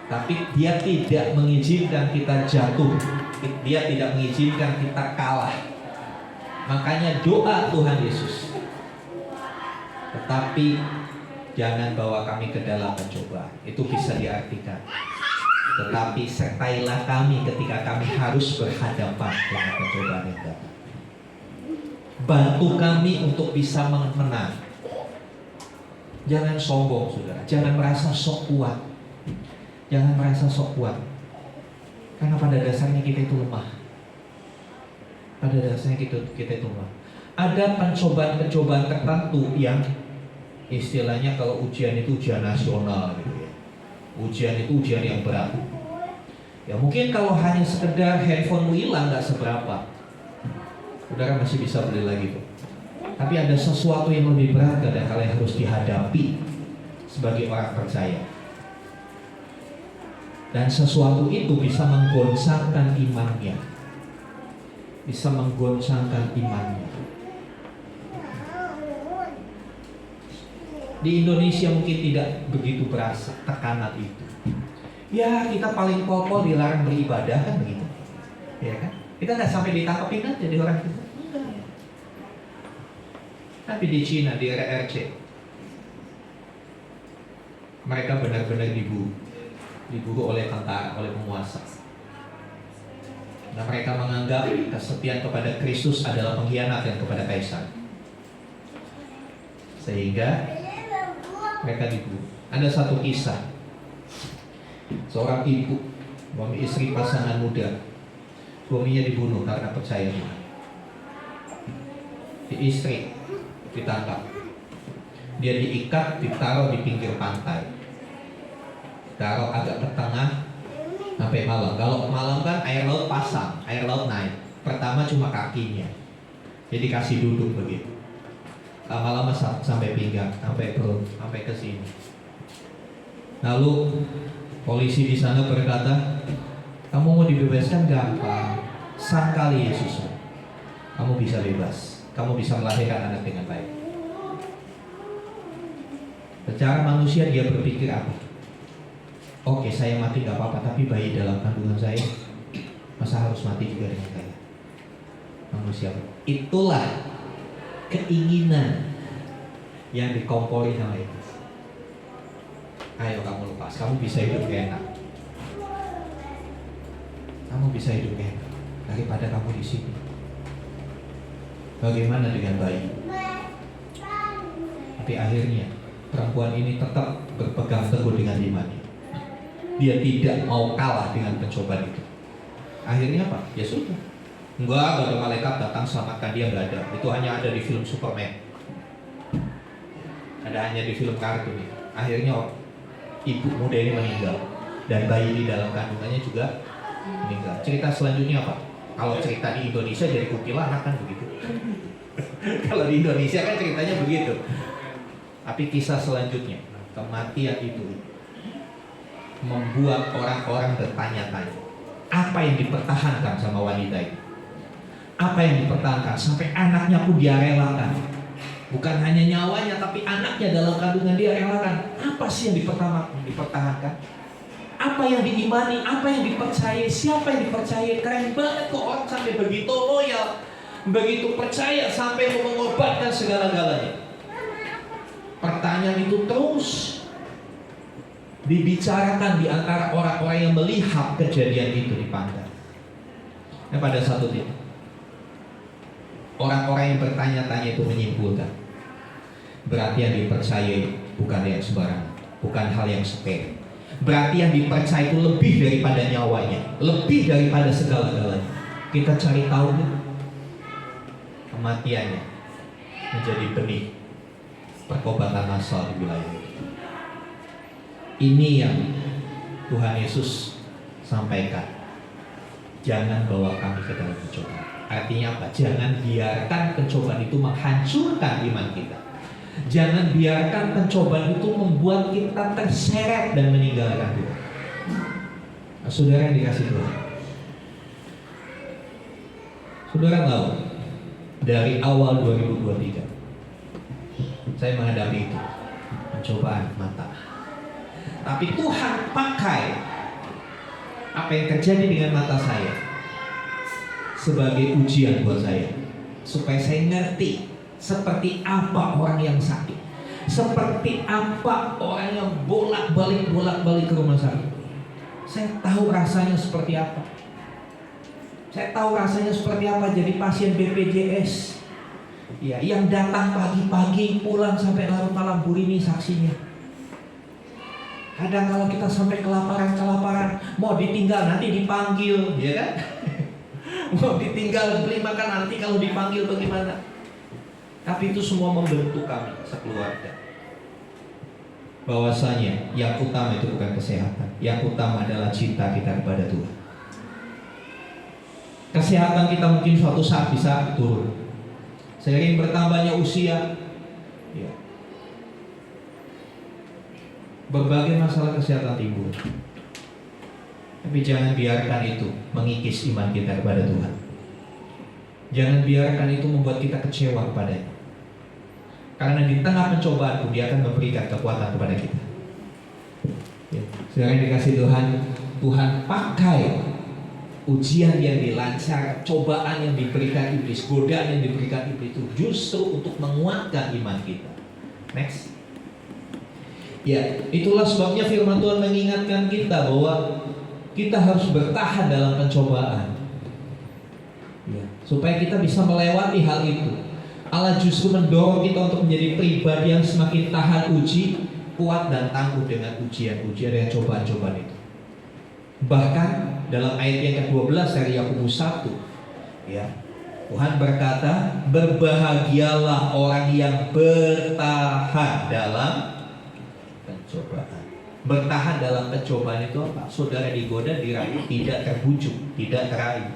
Tapi Dia tidak mengizinkan kita jatuh. Dia tidak mengizinkan kita kalah. Makanya doa Tuhan Yesus, tetapi jangan bawa kami ke dalam pencobaan. Itu bisa diartikan, tetapi sertailah kami ketika kami harus berhadapan dengan pencobaan yang datang. Bantu kami untuk bisa menang. Jangan sombong, saudara. Jangan merasa sok kuat. Jangan merasa sok kuat. Karena pada dasarnya kita itu lemah. Pada dasarnya kita itu ada pencobaan-pencobaan tertentu yang istilahnya kalau ujian itu ujian nasional gitu ya. Ujian itu ujian yang berat. Ya mungkin kalau hanya sekedar handphonemu hilang nggak seberapa, saudara masih bisa beli lagi tuh. Tapi ada sesuatu yang lebih berat kadang-kala yang harus dihadapi sebagai orang percaya. Dan sesuatu itu bisa menggoncangkan imannya. Bisa menggoncangkan imannya. Di Indonesia mungkin tidak begitu berasa tekanan itu. Ya kita paling pokok dilarang beribadah kan begitu, ya kan? Kita nggak sampai ditangkapin aja di orang kita. Enggak. Tapi di Cina di RRC mereka benar-benar diburu oleh tentara, oleh penguasa. Dan mereka menganggap kesetiaan kepada Kristus adalah pengkhianatan kepada kaisar. Sehingga mereka diburu. Ada satu kisah, seorang ibu, suami istri pasangan muda, suaminya dibunuh karena percaya Tuhan. Si istri ditangkap, dia diikat, ditaruh di pinggir pantai, ditaruh agak ke tengah sampai malam. Kalau malam kan air laut pasang, air laut naik. Pertama cuma kakinya, jadi kasih duduk begitu. Lama-lama sampai pinggang, sampai perut, sampai ke sini. Lalu polisi di sana berkata, kamu mau dibebaskan gampang, sangkali Yesus, kamu bisa bebas, kamu bisa melahirkan anak dengan baik. Secara manusia dia berpikir apa? Oke, saya mati gak apa-apa, tapi bayi dalam kandungan saya masa harus mati juga dengan saya? Manusia. Itulah keinginan yang dikompori sama iblis. Ayo kamu lepas, kamu bisa hidup enak. Kamu bisa hidup enak daripada kamu di sini. Bagaimana dengan bayi? Tapi akhirnya perempuan ini tetap berpegang teguh dengan imannya. Dia tidak mau kalah dengan pencobaan itu. Akhirnya apa? Ya sudah. Enggak ada malaikat datang selamatkan dia, enggak ada. Itu hanya ada di film Superman. Ada hanya di film kartun. Akhirnya ibu muda ini meninggal dan bayi di dalam kandungannya juga meninggal. Cerita selanjutnya apa? Kalau cerita di Indonesia jadi kuntilanak kan begitu. Kalau di Indonesia kan ceritanya begitu. Tapi kisah selanjutnya, kematian itu membuat orang-orang bertanya-tanya, apa yang dipertahankan sama wanita itu? Apa yang dipertahankan sampai anaknya pun dia relakan? Bukan hanya nyawanya, tapi anaknya dalam kandungan dia relakan. Apa sih yang dipertahankan? Apa yang diimani? Apa yang dipercayai? Siapa yang dipercayai? Keren banget kok orang sampai begitu loyal, begitu percaya sampai mau mengorbankan segala-galanya. Pertanyaan itu terus dibicarakan di antara orang-orang yang melihat kejadian itu di pantai. Nah, pada satu titik orang-orang yang bertanya-tanya itu menyimpulkan, berarti yang dipercayai bukan yang sembarangan, bukan hal yang sepele. Berarti yang dipercaya itu lebih daripada nyawanya, lebih daripada segala-galanya. Kita cari tahu kematiannya menjadi benih pertobatan massal di wilayah itu. Ini yang Tuhan Yesus sampaikan. Jangan bawa kami ke dalam pencobaan. Artinya apa? Jangan biarkan pencobaan itu menghancurkan iman kita. Jangan biarkan pencobaan itu membuat kita terseret dan meninggalkan Tuhan. Nah, saudara yang dikasih Tuhan, saudara tahu dari awal 2023 saya menghadapi itu, pencobaan mata. Tapi Tuhan pakai apa yang terjadi dengan mata saya sebagai ujian buat saya, supaya saya ngerti seperti apa orang yang sakit, seperti apa orang yang bolak-balik ke rumah sakit. Saya tahu rasanya seperti apa. Saya tahu rasanya seperti apa jadi pasien BPJS. Ya, yang datang pagi-pagi pulang sampai larut malam, Bu Rini saksinya. Kadang kalau kita sampai kelaparan, mau ditinggal nanti dipanggil, ya kan? Mau ditinggal beli makan nanti kalau dipanggil bagaimana? Tapi itu semua membentuk kami sekeluarga. Bahwasanya yang utama itu bukan kesehatan, yang utama adalah cinta kita kepada Tuhan. Kesehatan kita mungkin suatu saat bisa turun. Seiring bertambahnya usia, ya, berbagai masalah kesehatan timbul. Tapi jangan biarkan itu mengikis iman kita kepada Tuhan. Jangan biarkan itu membuat kita kecewa kepadanya. Karena di tengah pencobaan pun Dia akan memberikan kekuatan kepada kita. Ya, saudara yang dikasih Tuhan, Tuhan pakai ujian yang dilancar, cobaan yang diberikan iblis, godaan yang diberikan iblis itu justru untuk menguatkan iman kita. Next. Ya, itulah sebabnya firman Tuhan mengingatkan kita bahwa kita harus bertahan dalam pencobaan, ya, supaya kita bisa melewati hal itu. Allah justru mendorong kita untuk menjadi pribadi yang semakin tahan uji, kuat dan tangguh dengan ujian-ujian dan cobaan-cobaan itu. Bahkan dalam ayat yang ke-12 dari Yakobus 1, ya, Tuhan berkata, berbahagialah orang yang bertahan dalam pencobaan. Bertahan dalam pencobaan itu apa? Saudara digoda, dirayu, tidak terbujuk, tidak terayu,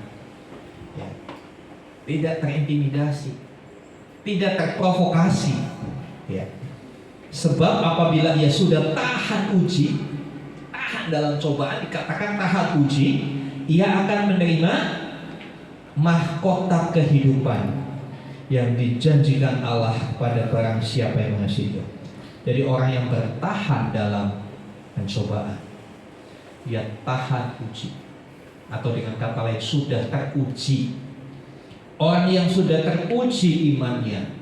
ya, tidak terintimidasi, tidak terprovokasi, ya. Sebab apabila ia sudah tahan uji, tahan dalam cobaan, dikatakan tahan uji, ia akan menerima mahkota kehidupan yang dijanjikan Allah pada barang siapa yang mengasihi Dia. Jadi orang yang bertahan dalam pencobaan, dia tahan uji, atau dengan kata lain sudah teruji. Orang yang sudah teruji imannya,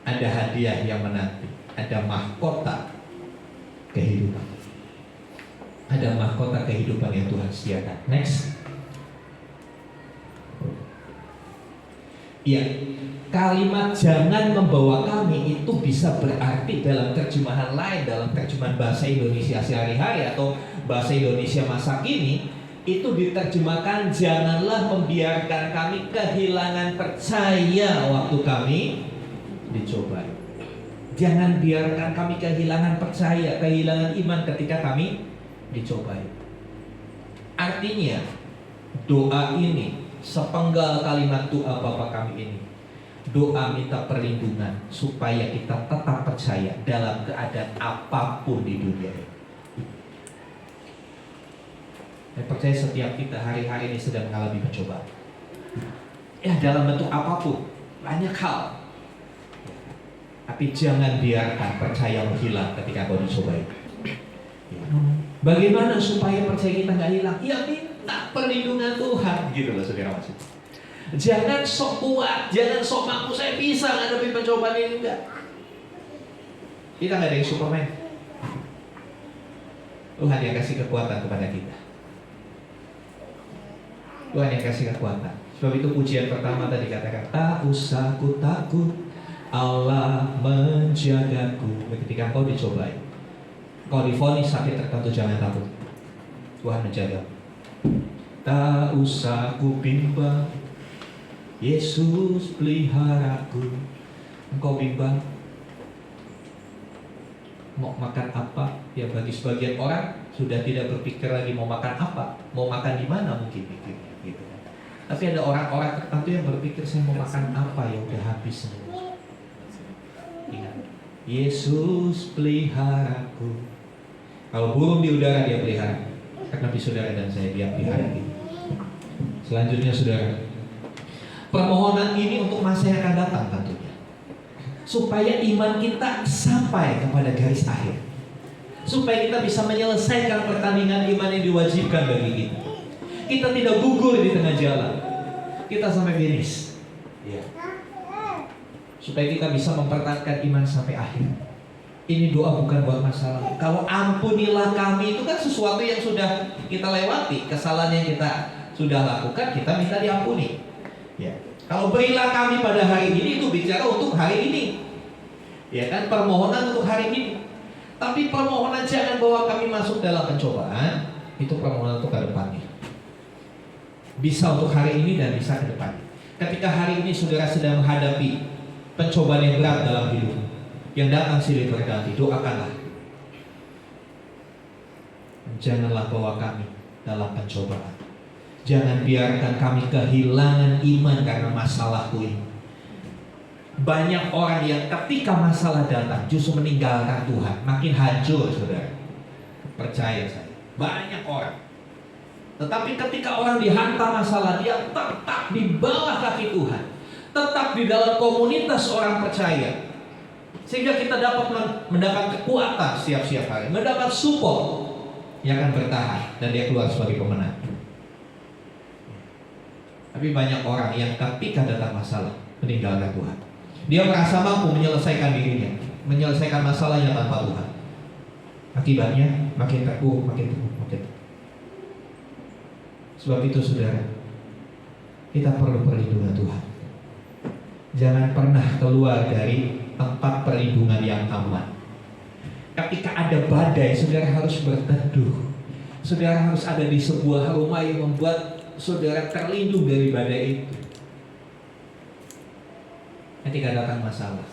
ada hadiah yang menanti, ada mahkota kehidupan. Ada mahkota kehidupan yang Tuhan sediakan. Next. Ya, kalimat jangan membawa kami itu bisa berarti dalam terjemahan lain, dalam terjemahan bahasa Indonesia sehari-hari atau bahasa Indonesia masa kini, itu diterjemahkan janganlah membiarkan kami kehilangan percaya waktu kami dicobai. Jangan biarkan kami kehilangan percaya, kehilangan iman ketika kami dicobai. Artinya doa ini, sepenggal kalimat doa Bapa kami ini, doa minta perlindungan supaya kita tetap percaya dalam keadaan apapun di dunia ini. Saya percaya setiap kita hari-hari ini sedang mengalami pencobaan, ya, dalam bentuk apapun, banyak hal. Tapi jangan biarkan percaya menghilang ketika kau dicobai. Bagaimana supaya percaya kita nggak hilang? Ya minta perlindungan Tuhan, gitu loh saudara maksud. Jangan sok kuat, jangan sok mampu, saya bisa ngadepin pencobaan ini, enggak. Kita nggak ada yang Superman. Tuhan yang kasih kekuatan kepada kita. Tuhan yang kasih kekuatan. Sebab itu pujian pertama tadi katakan, tak usah ku takut, Allah menjagaku. Ketika kau dicobai, kau divonis sakit tertentu, jangan takut, Tuhan menjaga. Tak usah ku bimbang, Yesus peliharaku. Engkau bimbang mau makan apa? Ya, bagi sebagian orang sudah tidak berpikir lagi mau makan apa, mau makan di mana mungkin pikirnya, gitu. Tapi ada orang-orang tertentu yang berpikir saya mau makan apa, ya udah habis semua. Ingat, Yesus peliharaku. Kalau burung di udara dia pelihara, karena saudara dan saya dia pelihara. Selanjutnya saudara, permohonan ini untuk masa yang akan datang tentunya, supaya iman kita sampai kepada garis akhir, supaya kita bisa menyelesaikan pertandingan iman yang diwajibkan bagi kita. Kita tidak gugur di tengah jalan, kita sampai finish, ya. Supaya kita bisa mempertahankan iman sampai akhir. Ini doa bukan buat masa lalu. Kalau ampunilah kami itu kan sesuatu yang sudah kita lewati, kesalahan yang kita sudah lakukan, kita minta diampuni. Ya. Kalau berilah kami pada hari ini, itu bicara untuk hari ini. Ya kan, permohonan untuk hari ini. Tapi permohonan jangan bawa kami masuk dalam pencobaan, itu permohonan untuk ke depannya. Bisa untuk hari ini dan bisa ke depan. Ketika hari ini saudara sedang menghadapi pencobaan yang berat dalam hidup, yang datang silih berganti, doakanlah. Janganlah bawa kami dalam pencobaan. Jangan biarkan kami kehilangan iman karena masalahku ini. Banyak orang yang ketika masalah datang justru meninggalkan Tuhan, makin hancur saudara. Percaya saya, banyak orang. Tetapi ketika orang dihantam masalah, dia tetap di bawah kaki Tuhan, tetap di dalam komunitas orang percaya, sehingga kita dapat mendapat kekuatan setiap hari, mendapat support yang akan bertahan, dan dia keluar sebagai pemenang. Tapi banyak orang yang ketika datang masalah meninggalkan Tuhan. Dia merasa mampu menyelesaikan dirinya, menyelesaikan masalahnya tanpa Tuhan. Akibatnya makin terpuruk, makin terpuruk. Sebab itu saudara, kita perlu perlindungan Tuhan. Jangan pernah keluar dari tempat perlindungan yang aman. Ketika ada badai, saudara harus berteduh. Saudara harus ada di sebuah rumah yang membuat saudara terlindung dari badai itu. Ketika datang masalah,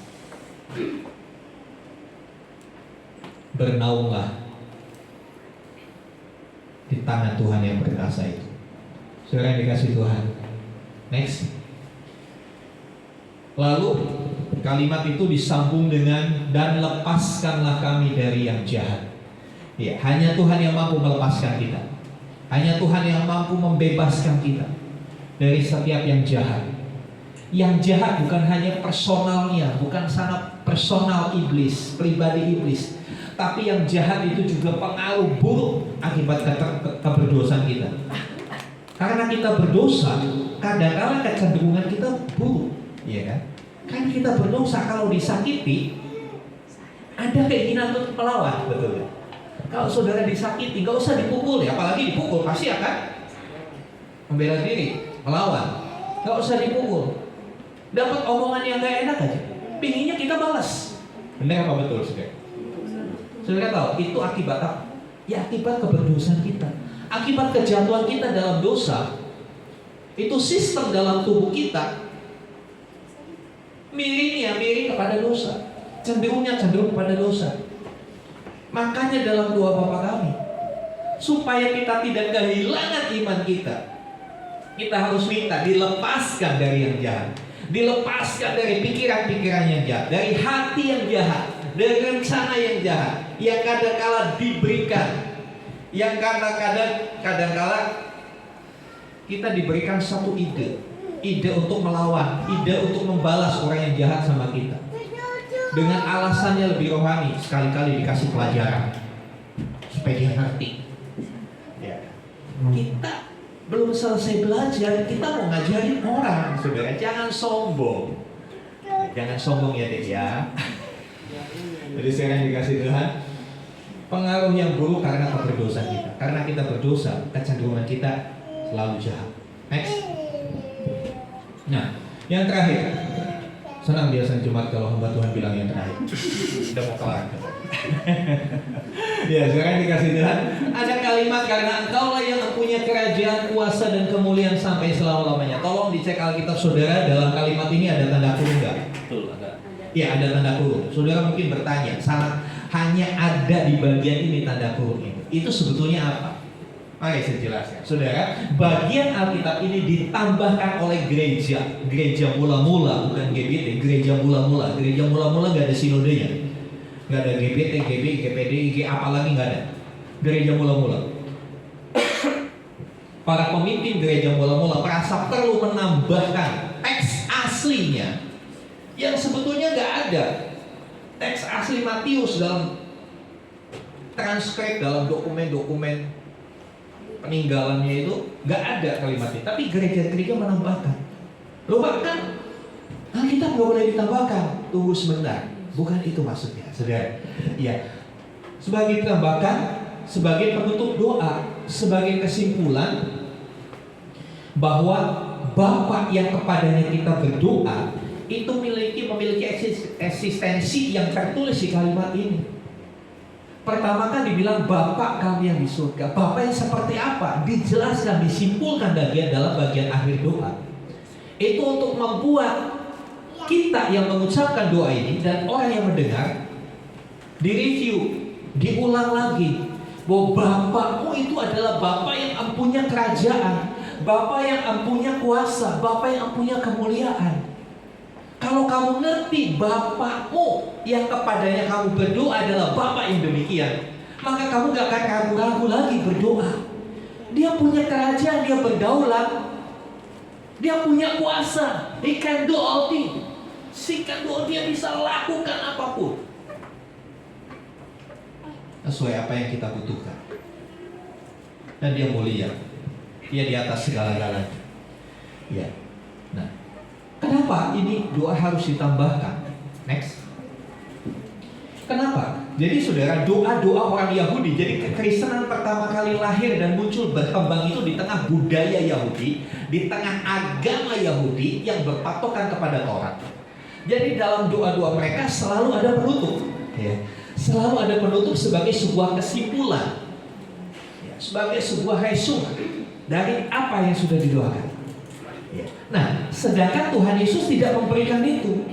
bernaunglah di tangan Tuhan yang berkuasa itu. Saudara yang dikasih Tuhan. Next. Lalu kalimat itu disambung dengan dan lepaskanlah kami dari yang jahat. Ya, hanya Tuhan yang mampu melepaskan kita. Hanya Tuhan yang mampu membebaskan kita dari setiap yang jahat. Yang jahat bukan hanya personalnya, bukan sangat personal iblis, pribadi iblis, tapi yang jahat itu juga pengaruh buruk akibat keberdosaan kita. Karena kita berdosa, kadang-kadang kecenderungan kita buruk, ya kan? Kan kita berdosa, kalau disakiti ada keinginan untuk melawan, betul ya? Kalau saudara disakiti, nggak usah dipukul ya, apalagi dipukul pasti akan membela diri, melawan. Nggak usah dipukul. Dapat omongan yang nggak enak aja, pinginnya kita balas. Benar apa betul, saudara? Saudara tahu itu akibat apa? Ya akibat keberdosaan kita, akibat kejatuhan kita dalam dosa. Itu sistem dalam tubuh kita miring kepada dosa, cenderung kepada dosa. Makanya dalam doa Bapa kami, supaya kita tidak kehilangan iman kita, kita harus minta dilepaskan dari yang jahat, dilepaskan dari pikiran-pikiran yang jahat, dari hati yang jahat, dari rencana yang jahat, yang kadang-kala diberikan, yang kadang-kala kita diberikan satu ide untuk melawan, ide untuk membalas orang yang jahat sama kita. Dengan alasannya lebih rohani, sekali-kali dikasih pelajaran supaya dia ngerti. Ya. Kita belum selesai belajar, kita mau ngajarin orang, saudara. Jangan sombong, jangan sombong ya dek ya. Jadi saya dikasih Tuhan, pengaruh yang buruk karena keberdosaan kita. Karena kita berdosa, kecenderungan kita selalu jahat. Next. Nah, yang terakhir. Senang biasanya Jumat kalau hamba Tuhan bilang yang terakhir. Udah mau kelar. Ya, sekarang dikasih Tuhan. Ada kalimat karena Engkaulah yang mempunyai kerajaan, kuasa dan kemuliaan sampai selama-lamanya. Tolong dicek Alkitab saudara, dalam kalimat ini ada tanda kurung enggak? Betul, ada. Ya, ada tanda kurung. Saudara mungkin bertanya, hanya ada di bagian ini tanda kurung ini. Itu sebetulnya apa? Mari saya jelaskan. Saudara, bagian Alkitab ini ditambahkan oleh gereja mula-mula, bukan GBT, gereja mula-mula. Gereja mula-mula nggak ada sinodenya, nggak ada GBT, GB, GPD, IG, apalagi nggak ada. Gereja mula-mula. Para pemimpin gereja mula-mula merasa perlu menambahkan teks aslinya yang sebetulnya nggak ada. Teks asli Matius dalam transkrip, dalam dokumen-dokumen peninggalannya itu nggak ada kalimatnya, tapi gereja-gereja menambahkan. Loh bahkan Alkitab nggak boleh ditambahkan. Tunggu sebentar, bukan itu maksudnya, saudara. Ya, sebagai tambahkan, sebagai penutup doa, sebagai kesimpulan bahwa Bapa yang kepadanya kita berdoa itu memiliki eksistensi yang tertulis di kalimat ini. Pertama kan dibilang Bapa kami yang di surga. Bapa yang seperti apa? Dijelaskan, disimpulkan dalam bagian akhir doa. Itu untuk membuat kita yang mengucapkan doa ini dan orang yang mendengar direview, diulang lagi bahwa Bapakmu itu adalah Bapa yang empunya kerajaan, Bapa yang empunya kuasa, Bapa yang empunya kemuliaan. Kalau kamu ngerti Bapakmu yang kepadanya kamu berdoa adalah Bapa yang demikian, maka kamu gak akan ragu-ragu lagi berdoa. Dia punya kerajaan, dia berdaulat, dia punya kuasa. He can do all things. Dia bisa lakukan apapun sesuai apa yang kita butuhkan. Dan dia mulia, dia di atas segala-galanya. Ya. Nah, kenapa ini doa harus ditambahkan? Next. Kenapa? Jadi saudara, doa-doa orang Yahudi, jadi kekristenan pertama kali lahir dan muncul berkembang itu di tengah budaya Yahudi, di tengah agama Yahudi yang berpatokan kepada Taurat. Jadi dalam doa-doa mereka selalu ada penutup, ya. Selalu ada penutup sebagai sebuah kesimpulan, ya, sebagai sebuah resume dari apa yang sudah didoakan. Ya. Nah, sedangkan Tuhan Yesus tidak memberikan itu.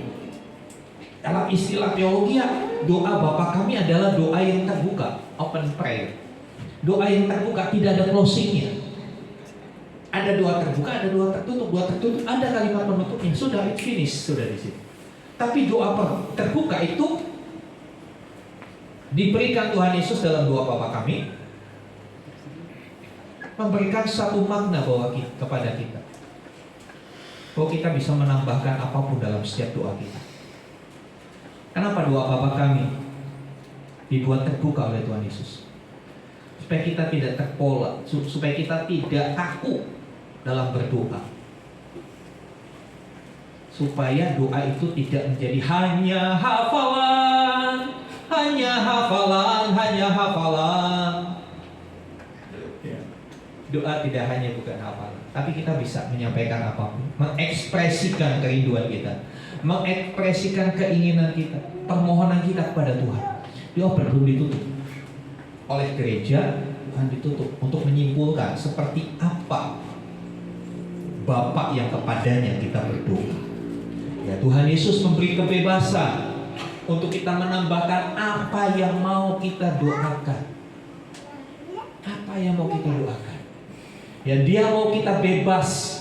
Dalam istilah teologi, doa Bapa kami adalah doa yang terbuka, open prayer. Doa yang terbuka, tidak ada closingnya. Ada doa terbuka, ada doa tertutup, ada kalimat penutupnya. Sudah, it's finished, sudah di situ. Tapi doa terbuka itu diberikan Tuhan Yesus dalam doa Bapa kami, memberikan satu makna kepada kita, bahwa kita bisa menambahkan apapun dalam setiap doa kita. Kenapa doa Bapa kami dibuat terbuka oleh Tuhan Yesus? Supaya kita tidak terpola, supaya kita tidak kaku dalam berdoa, supaya doa itu tidak menjadi hanya hafalan. Doa tidak hanya bukan hafalan, tapi kita bisa menyampaikan apapun, mengekspresikan kerinduan kita, mengekspresikan keinginan kita, permohonan kita kepada Tuhan. Doa belum ditutup oleh gereja, Tuhan ditutup untuk menyimpulkan seperti apa Bapa yang kepadanya kita berdoa. Ya, Tuhan Yesus memberi kebebasan untuk kita menambahkan apa yang mau kita doakan. Apa yang mau kita doakan. Ya, dia mau kita bebas,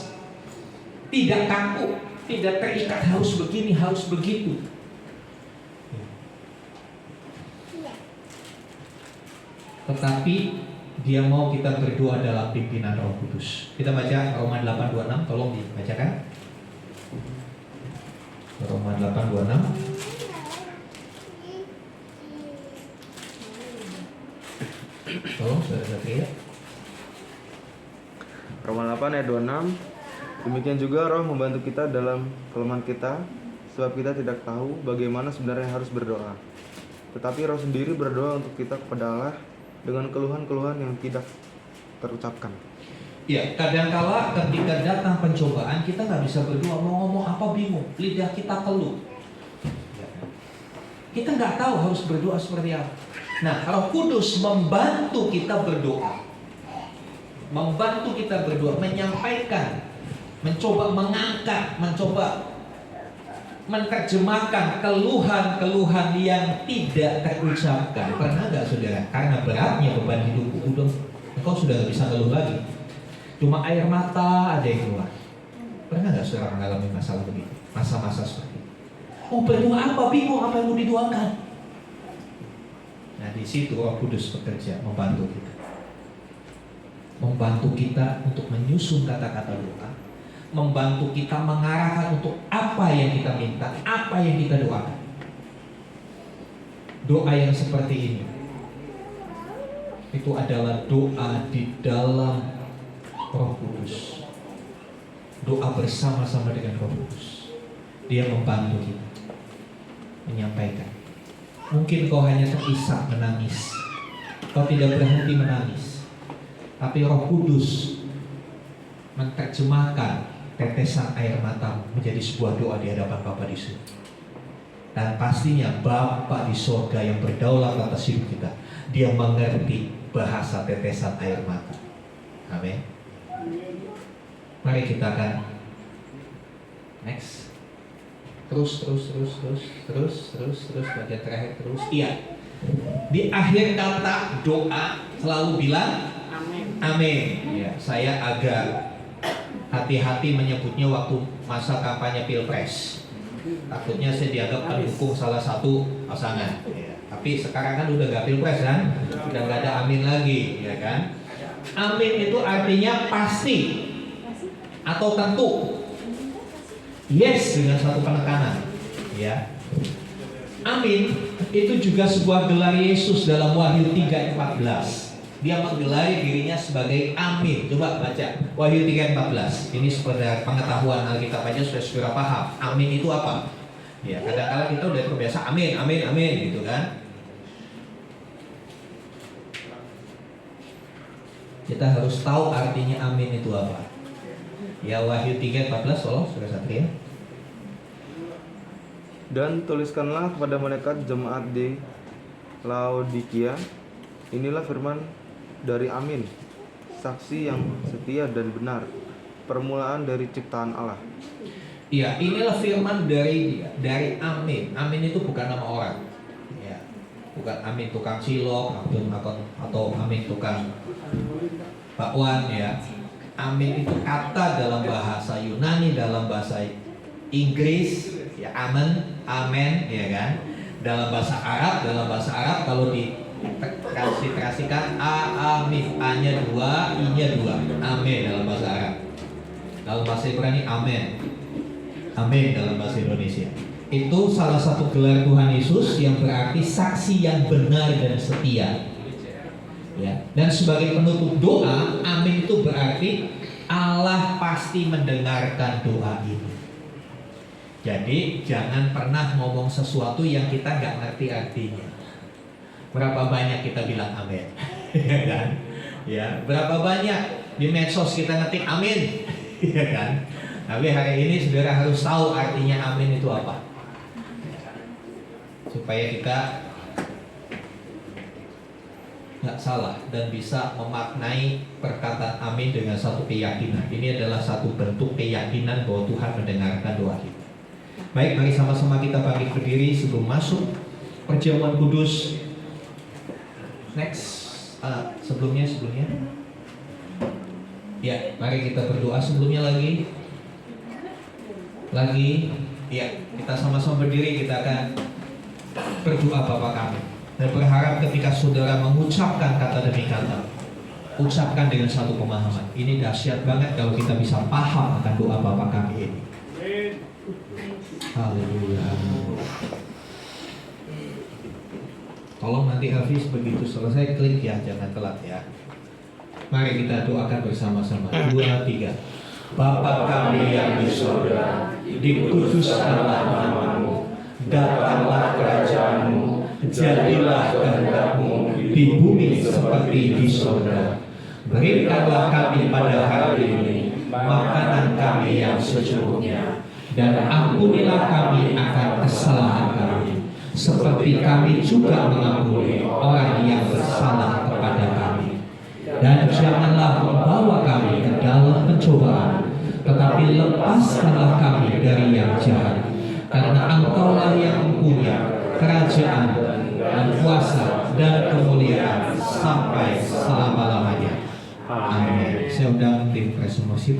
tidak kaku, tidak terikat harus begini, harus begitu. Tetapi dia mau kita berdoa dalam pimpinan Roh Kudus. Kita baca Roma 8:26, tolong dibacakan. Roma 8:26. Tolong saudara Satria. Roma 8 ayat 26. Demikian juga Roh membantu kita dalam kelemahan kita, sebab kita tidak tahu bagaimana sebenarnya harus berdoa. Tetapi Roh sendiri berdoa untuk kita kepada Allah dengan keluhan-keluhan yang tidak terucapkan. Ya, kadangkala ketika datang pencobaan kita nggak bisa berdoa, mau ngomong apa bingung, lidah kita keluh. Kita nggak tahu harus berdoa seperti apa. Nah, Roh Kudus membantu kita berdoa, menyampaikan, mencoba mengangkat, mencoba menerjemahkan keluhan-keluhan yang tidak terucapkan. Pernah nggak saudara? Karena beratnya beban hidupku, engkau sudah nggak bisa ngeluh lagi. Cuma air mata ada yang keluar. Pernah nggak saudara mengalami masalah begitu? Masa-masa seperti itu. Mau berdoa apa? Bingung apa yang mau didoakan. Nah, di situ Roh Kudus bekerja membantu kita untuk menyusun kata-kata doa, membantu kita mengarahkan untuk apa yang kita minta, apa yang kita doakan. Doa yang seperti ini itu adalah doa di dalam Roh Kudus, doa bersama-sama dengan Roh Kudus. Dia membantu kita menyampaikan. Mungkin kau hanya terisak menangis, kau tidak berhenti menangis, tapi Roh Kudus menerjemahkan tetesan air matamu menjadi sebuah doa di hadapan Bapa di surga. Dan pastinya Bapa di surga yang berdaulat atas hidup kita, Dia mengerti bahasa tetesan air mata. Amin. Mari kita akan next. Terus bagian terakhir terus. Iya. Di akhir kata doa selalu bilang amin. Ya, saya agak hati-hati menyebutnya waktu masa kampanye Pilpres. Takutnya saya dianggap pendukung salah satu pasangan. Ya. Tapi sekarang kan udah gak Pilpres kan, udah gak ada amin lagi, ya kan? Amin itu artinya pasti atau tentu. Yes dengan satu penekanan. Ya. Amin itu juga sebuah gelar Yesus dalam Wahyu 3:14. Dia menggelari dirinya sebagai amin. Coba baca Wahyu 3:14. Ini seperti pengetahuan Alkitab aja sudah paham. Amin itu apa? Ya, kadang-kadang kita udah terbiasa amin, amin, amin gitu kan. Kita harus tahu artinya amin itu apa. Ya, Wahyu 3:14 tolong Saudara Satria. Dan tuliskanlah kepada malaikat jemaat di Laodikia, inilah firman dari Amin, saksi yang setia dan benar, permulaan dari ciptaan Allah. Iya, inilah firman dari Amin. Amin itu bukan nama orang. Ya. Bukan Amin tukang cilok atau Amin tukang bakwan ya. Amin itu kata dalam bahasa Yunani, dalam bahasa Inggris ya, amen ya kan. Dalam bahasa Arab kalau dikasihkan amin, a-nya 2, i-nya 2, amin dalam bahasa Arab. Dalam bahasa Ibrani amin dalam bahasa Indonesia. Itu salah satu gelar Tuhan Yesus yang berarti saksi yang benar dan setia. Ya. Dan sebagai penutup doa, amin itu berarti Allah pasti mendengarkan doa ini. Jadi jangan pernah ngomong sesuatu yang kita nggak ngerti artinya. Berapa banyak kita bilang amin, ya kan? Ya, berapa banyak di medsos kita ngetik amin, ya kan? Tapi hari ini saudara harus tahu artinya amin itu apa, supaya kita nggak salah dan bisa memaknai perkataan amin dengan satu keyakinan. Ini adalah satu bentuk keyakinan bahwa Tuhan mendengarkan doa kita. Baik, mari sama-sama kita bangkit berdiri sebelum masuk perjamuan kudus. Next, sebelumnya. Ya, mari kita berdoa sebelumnya lagi. Ya, kita sama-sama berdiri, kita akan berdoa Bapa kami. Dan berharap ketika saudara mengucapkan kata demi kata, ucapkan dengan satu pemahaman. Ini dahsyat banget kalau kita bisa paham akan doa Bapa kami ini. Haleluya. Tolong nanti Hafiz begitu selesai klik ya, jangan telat ya. Mari kita doakan bersama-sama. 2, 3. Bapa kami yang di surga, dikuduskanlah namamu, datanglah kerajaanmu, jadilah kehendak-mu di bumi seperti di surga. Berikanlah kami pada hari ini makanan kami yang secukupnya, dan ampunilah kami akan kesalahan kami, seperti kami juga mengampuni orang yang bersalah kepada kami. Dan janganlah membawa kami ke dalam pencobaan, tetapi lepaskanlah kami dari yang jahat. Karena Engkaulah yang mempunyai kerajaan dan kuasa dan kemuliaan sampai selama-lamanya. Amin. Saya undang tim Presiden Worship.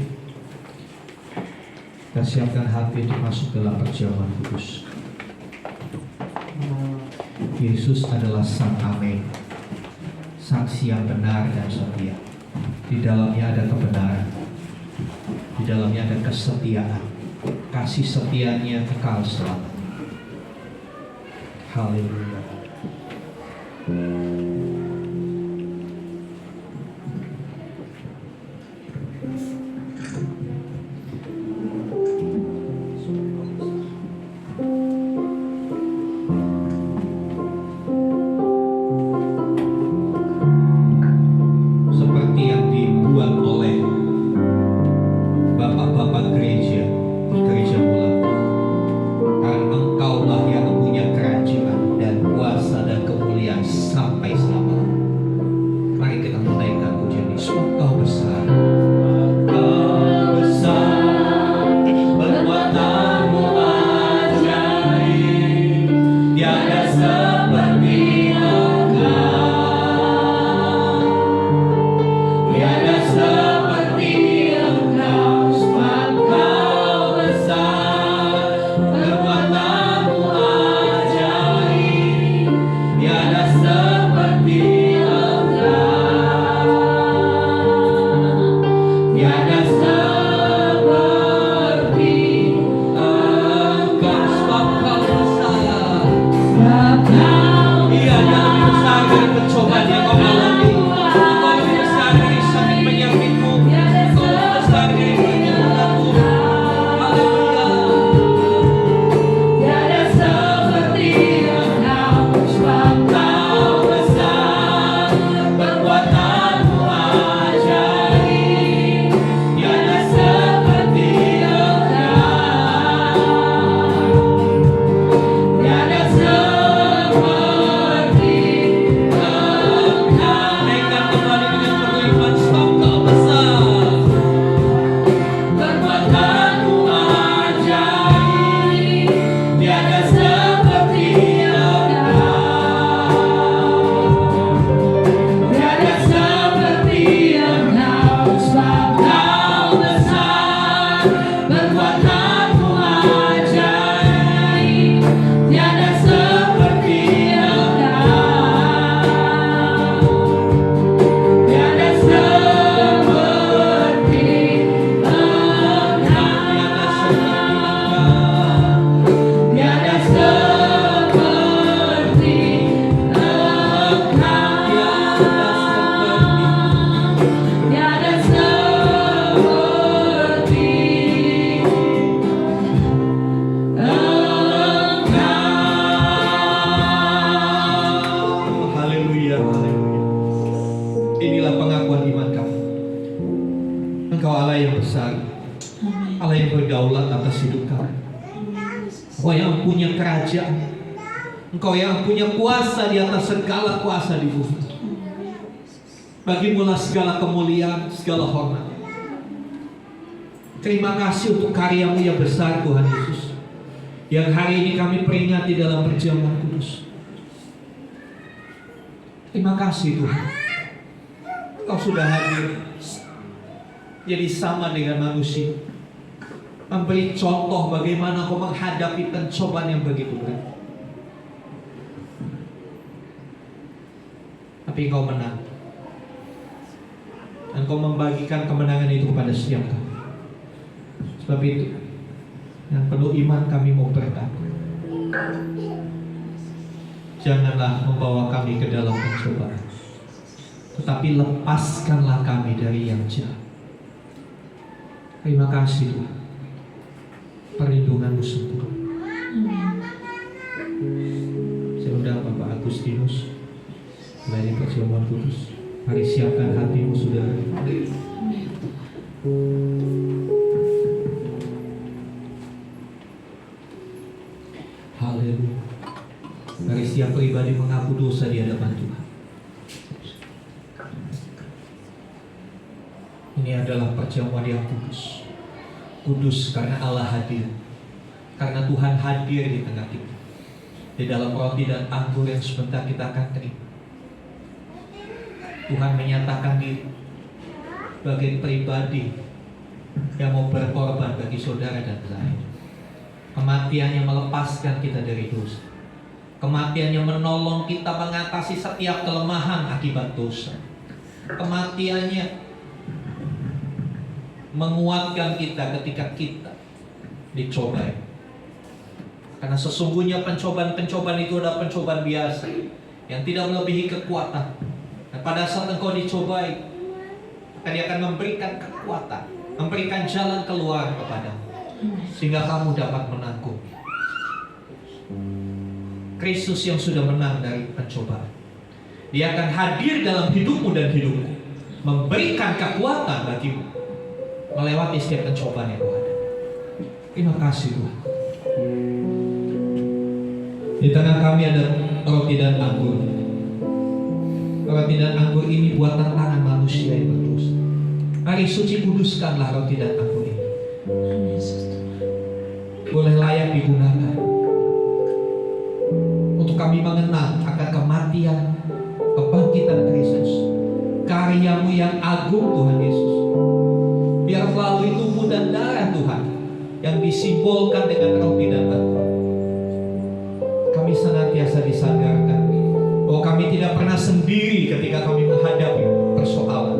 Kita siapkan hati untuk masuk dalam perjamuan kudus. Yesus adalah Sang Amin, saksi yang benar dan setia. Di dalamnya ada kebenaran, di dalamnya ada kesetiaan. Kasih setianya kekal selamanya. Haleluya. Gereja mula, karena Engkaulah yang punya kerajaan. Engkau yang punya kuasa di atas segala kuasa di bumi. Bagimulah segala kemuliaan, segala hormat. Terima kasih untuk karyamu yang besar Tuhan Yesus, yang hari ini kami peringati dalam perjamuan kudus. Terima kasih Tuhan, Kau sudah hadir jadi sama dengan manusia, memberi contoh bagaimana Kau menghadapi pencobaan yang begitu berat. Tapi Kau menang, dan Kau membagikan kemenangan itu kepada setiap kami. Sebab itu, yang penuh iman kami mau berkata, janganlah membawa kami ke dalam pencobaan, tetapi lepaskanlah kami dari yang jahat. Terima kasih Tuhan, perlindungan-Mu sempurna. Saya undang Bapak Agustinus melayani perjamuan kudus. Mari siapkan hatimu saudara. Haleluya. Mari setiap pribadi mengaku dosa di hadapan Tuhan. Ini adalah perjamuan yang kudus. Kudus karena Allah hadir, karena Tuhan hadir di tengah kita. Di dalam roti dan anggur yang sebentar kita akan terima, Tuhan menyatakan diri sebagai pribadi yang mau berkorban bagi saudara dan saya. Kematian yang melepaskan kita dari dosa, kematian yang menolong kita mengatasi setiap kelemahan akibat dosa, kematiannya menguatkan kita ketika kita dicobai. Karena sesungguhnya pencobaan-pencobaan itu adalah pencobaan biasa yang tidak melebihi kekuatan. Dan pada saat engkau dicobai, Dia akan memberikan kekuatan, memberikan jalan keluar kepadamu, sehingga kamu dapat menanggung. Kristus yang sudah menang dari pencobaan, Dia akan hadir dalam hidupmu dan hidupku, memberikan kekuatan bagimu melewati setiap pencobaan yang ada. Terima kasih Tuhan. Di tengah kami ada roti dan anggur. Roti dan anggur ini buatan tangan manusia yang berdosa. Mari suci kuduskanlah roti dan anggur ini. Boleh layak digunakan untuk kami mengenang akan kematian, kebangkitan Kristus, karyamu yang agung Tuhan Yesus. Biar melalui tubuh dan darah Tuhan yang disimbolkan dengan roti dan anggur, kami senantiasa disadarkan bahwa kami tidak pernah sendiri ketika kami menghadapi persoalan.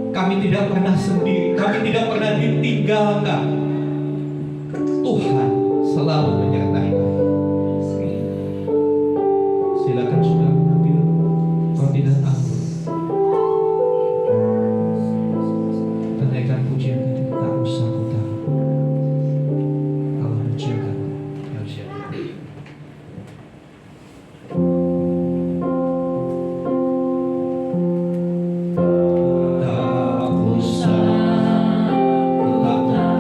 Kami tidak pernah sendiri, kami tidak pernah ditinggalkan. Tuhan selalu menyertai kami. Silakan saudara mengambil roti dan anggur. Tunaikan pujian itu, tak usah ku tahu. Allah menjaga manusia. Tak usah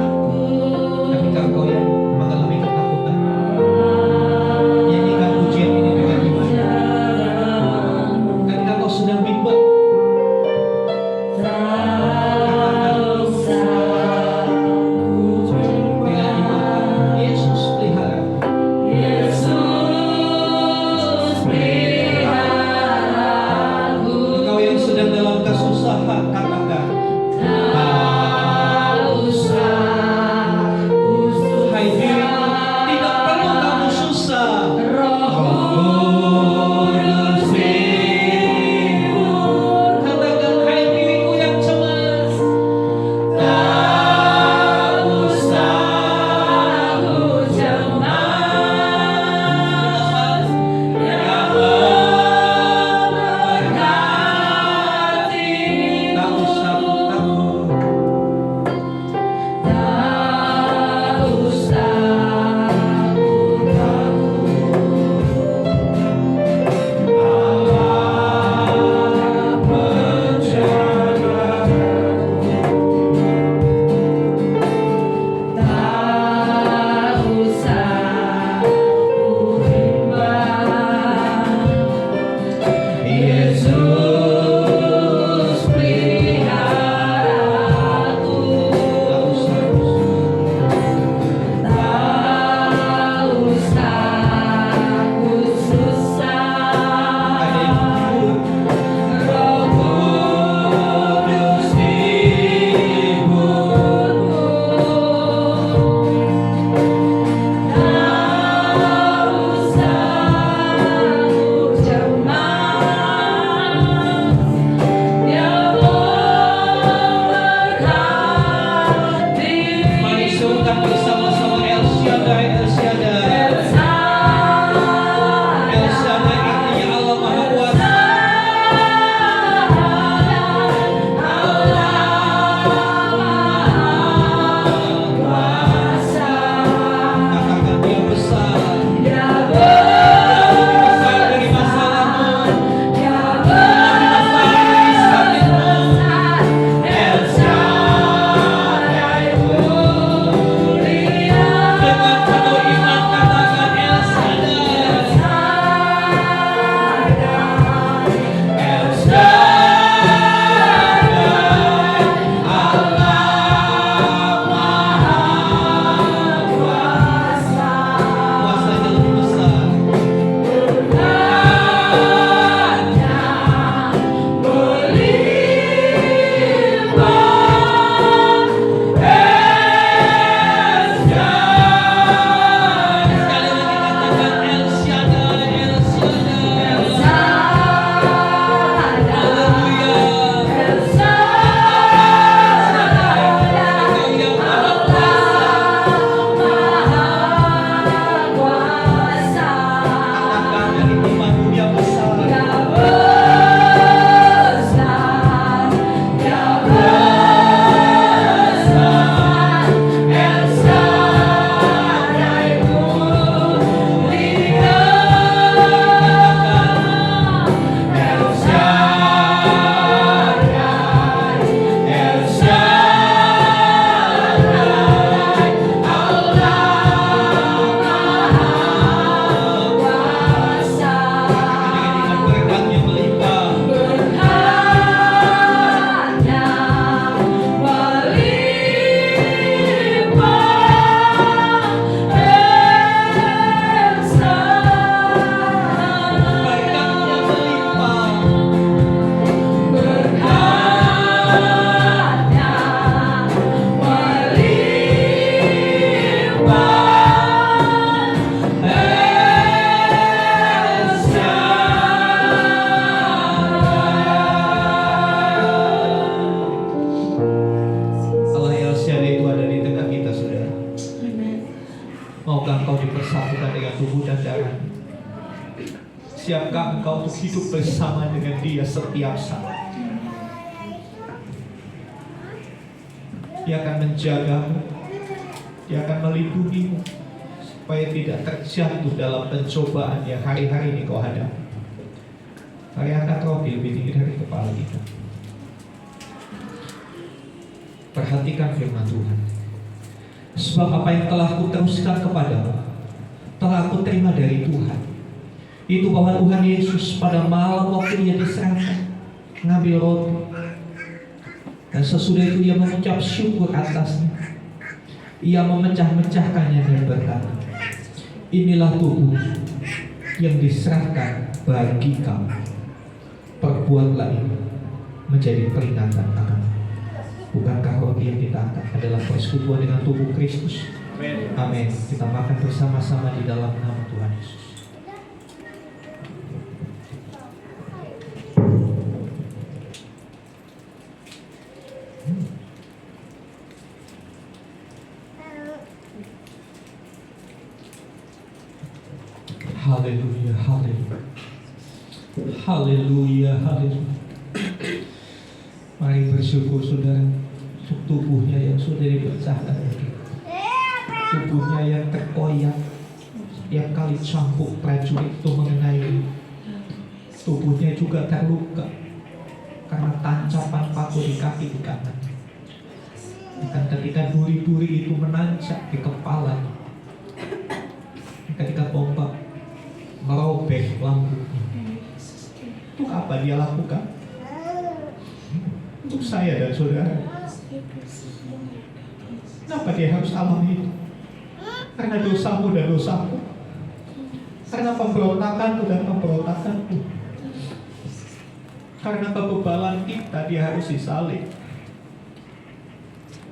ku kesadaran. Siapkah engkau untuk hidup bersama dengan Dia setiap saat? Dia akan menjagamu, Dia akan melindungimu supaya tidak terjatuh dalam pencobaan yang hari-hari ini kau hadapi. Mari angkat roti lebih tinggi dari kepala kita. Perhatikan firman Tuhan. Sebab apa yang telah kuteruskan kepadamu telah aku terima dari Tuhan, itu bahwa Tuhan Yesus pada malam waktu Dia diserahkan mengambil roti, dan sesudah itu Ia mengucap syukur atasnya. Ia memecah-mecahkannya dan berkata, inilah tubuh yang diserahkan bagi kamu. Perbuatlah ini menjadi peringatan akan. Bukankah roti yang kita angkat adalah persekutuan dengan tubuh Kristus? Amin. Kita makan bersama-sama di dalam nama Tuhan Yesus. Haleluya, haleluya. Haleluya, haleluya. Mari bersyukur saudara untuk tubuhnya yang sudah dipecahkan, tubuhnya yang terkoyak setiap kali cambuk prajurit itu mengenai. Tubuhnya juga terluka karena tancapan paku di kaki di kanan. Dan ketika duri-duri itu menancap di kepala, ketika tombak merobek lambungnya, untuk apa dia lakukan? Untuk saya dan saudara. Kenapa dia harus alami itu? Karena dosamu dan dosaku, karena pemberontakanmu dan pemberontakanku, karena kebebalan kita dia harus disalib.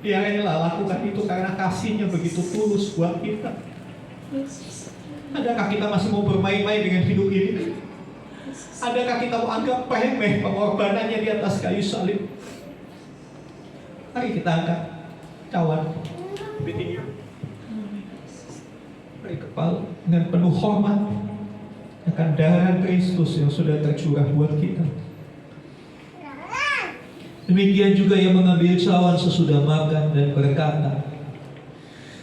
Dia rela lakukan itu karena kasihnya begitu tulus buat kita. Adakah kita masih mau bermain-main dengan hidup ini? Adakah kita mau anggap remeh pengorbanannya di atas kayu salib? Mari kita angkat cawan lebih tinggi dari kepala dengan penuh hormat akan darah Kristus yang sudah tercurah buat kita. Demikian juga yang mengambil cawan sesudah makan dan berkata,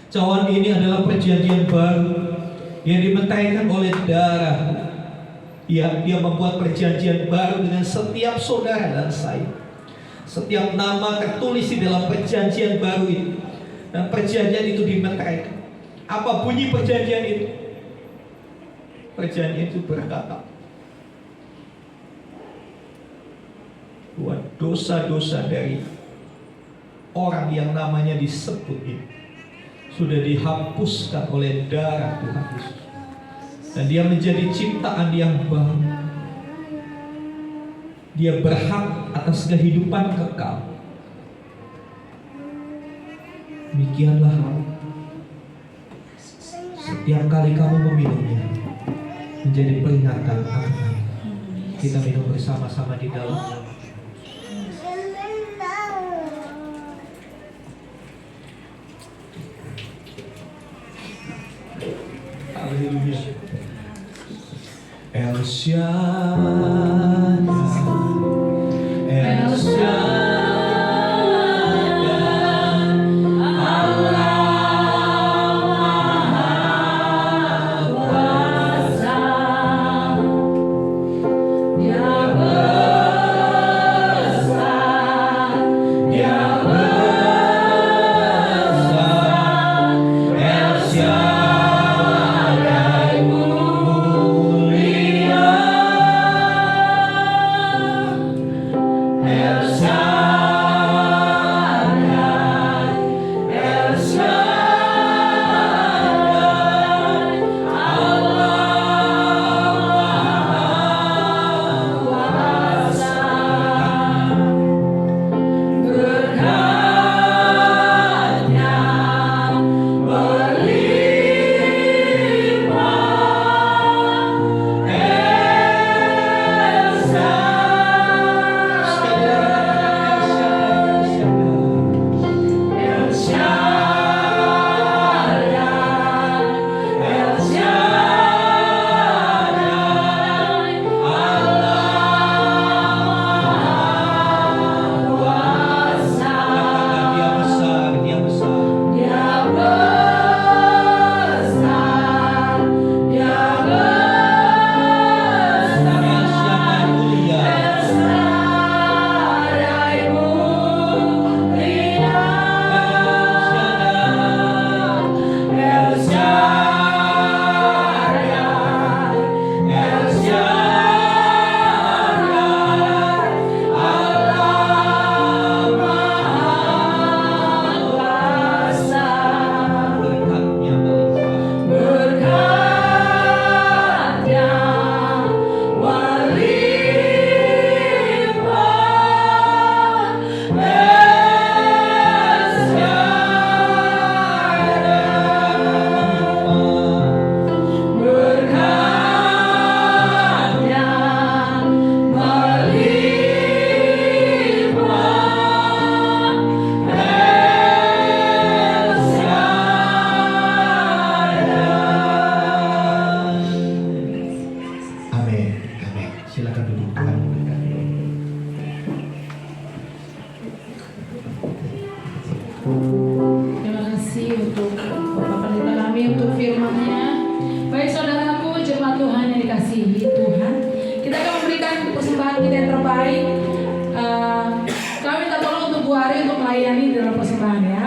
cawan ini adalah perjanjian baru yang dimentaikan oleh darah. Dia membuat perjanjian baru dengan setiap saudara dan saya. Setiap nama tertulis di dalam perjanjian baru itu, dan perjanjian itu dimeteraikan. Apa bunyi perjanjian itu? Perjanjian itu berkata bahwa dosa-dosa dari orang yang namanya disebut ini sudah dihapuskan oleh darah Tuhan Yesus, dan dia menjadi ciptaan yang baru. Dia berhak atas kehidupan kekal. Demikianlah setiap kali kamu meminumnya menjadi peringatan akan kami. Kita minum bersama-sama di dalam. Haleluya. El Shaddai, El Shaddai, Allah Maha Kuasa, Dia besar, Dia besar, El Shaddai mulia. dikasihi Tuhan. Kita akan memberikan persembahan kita yang terbaik. Kami minta tolong untuk Bu Ari untuk melayani dalam persembahan ya.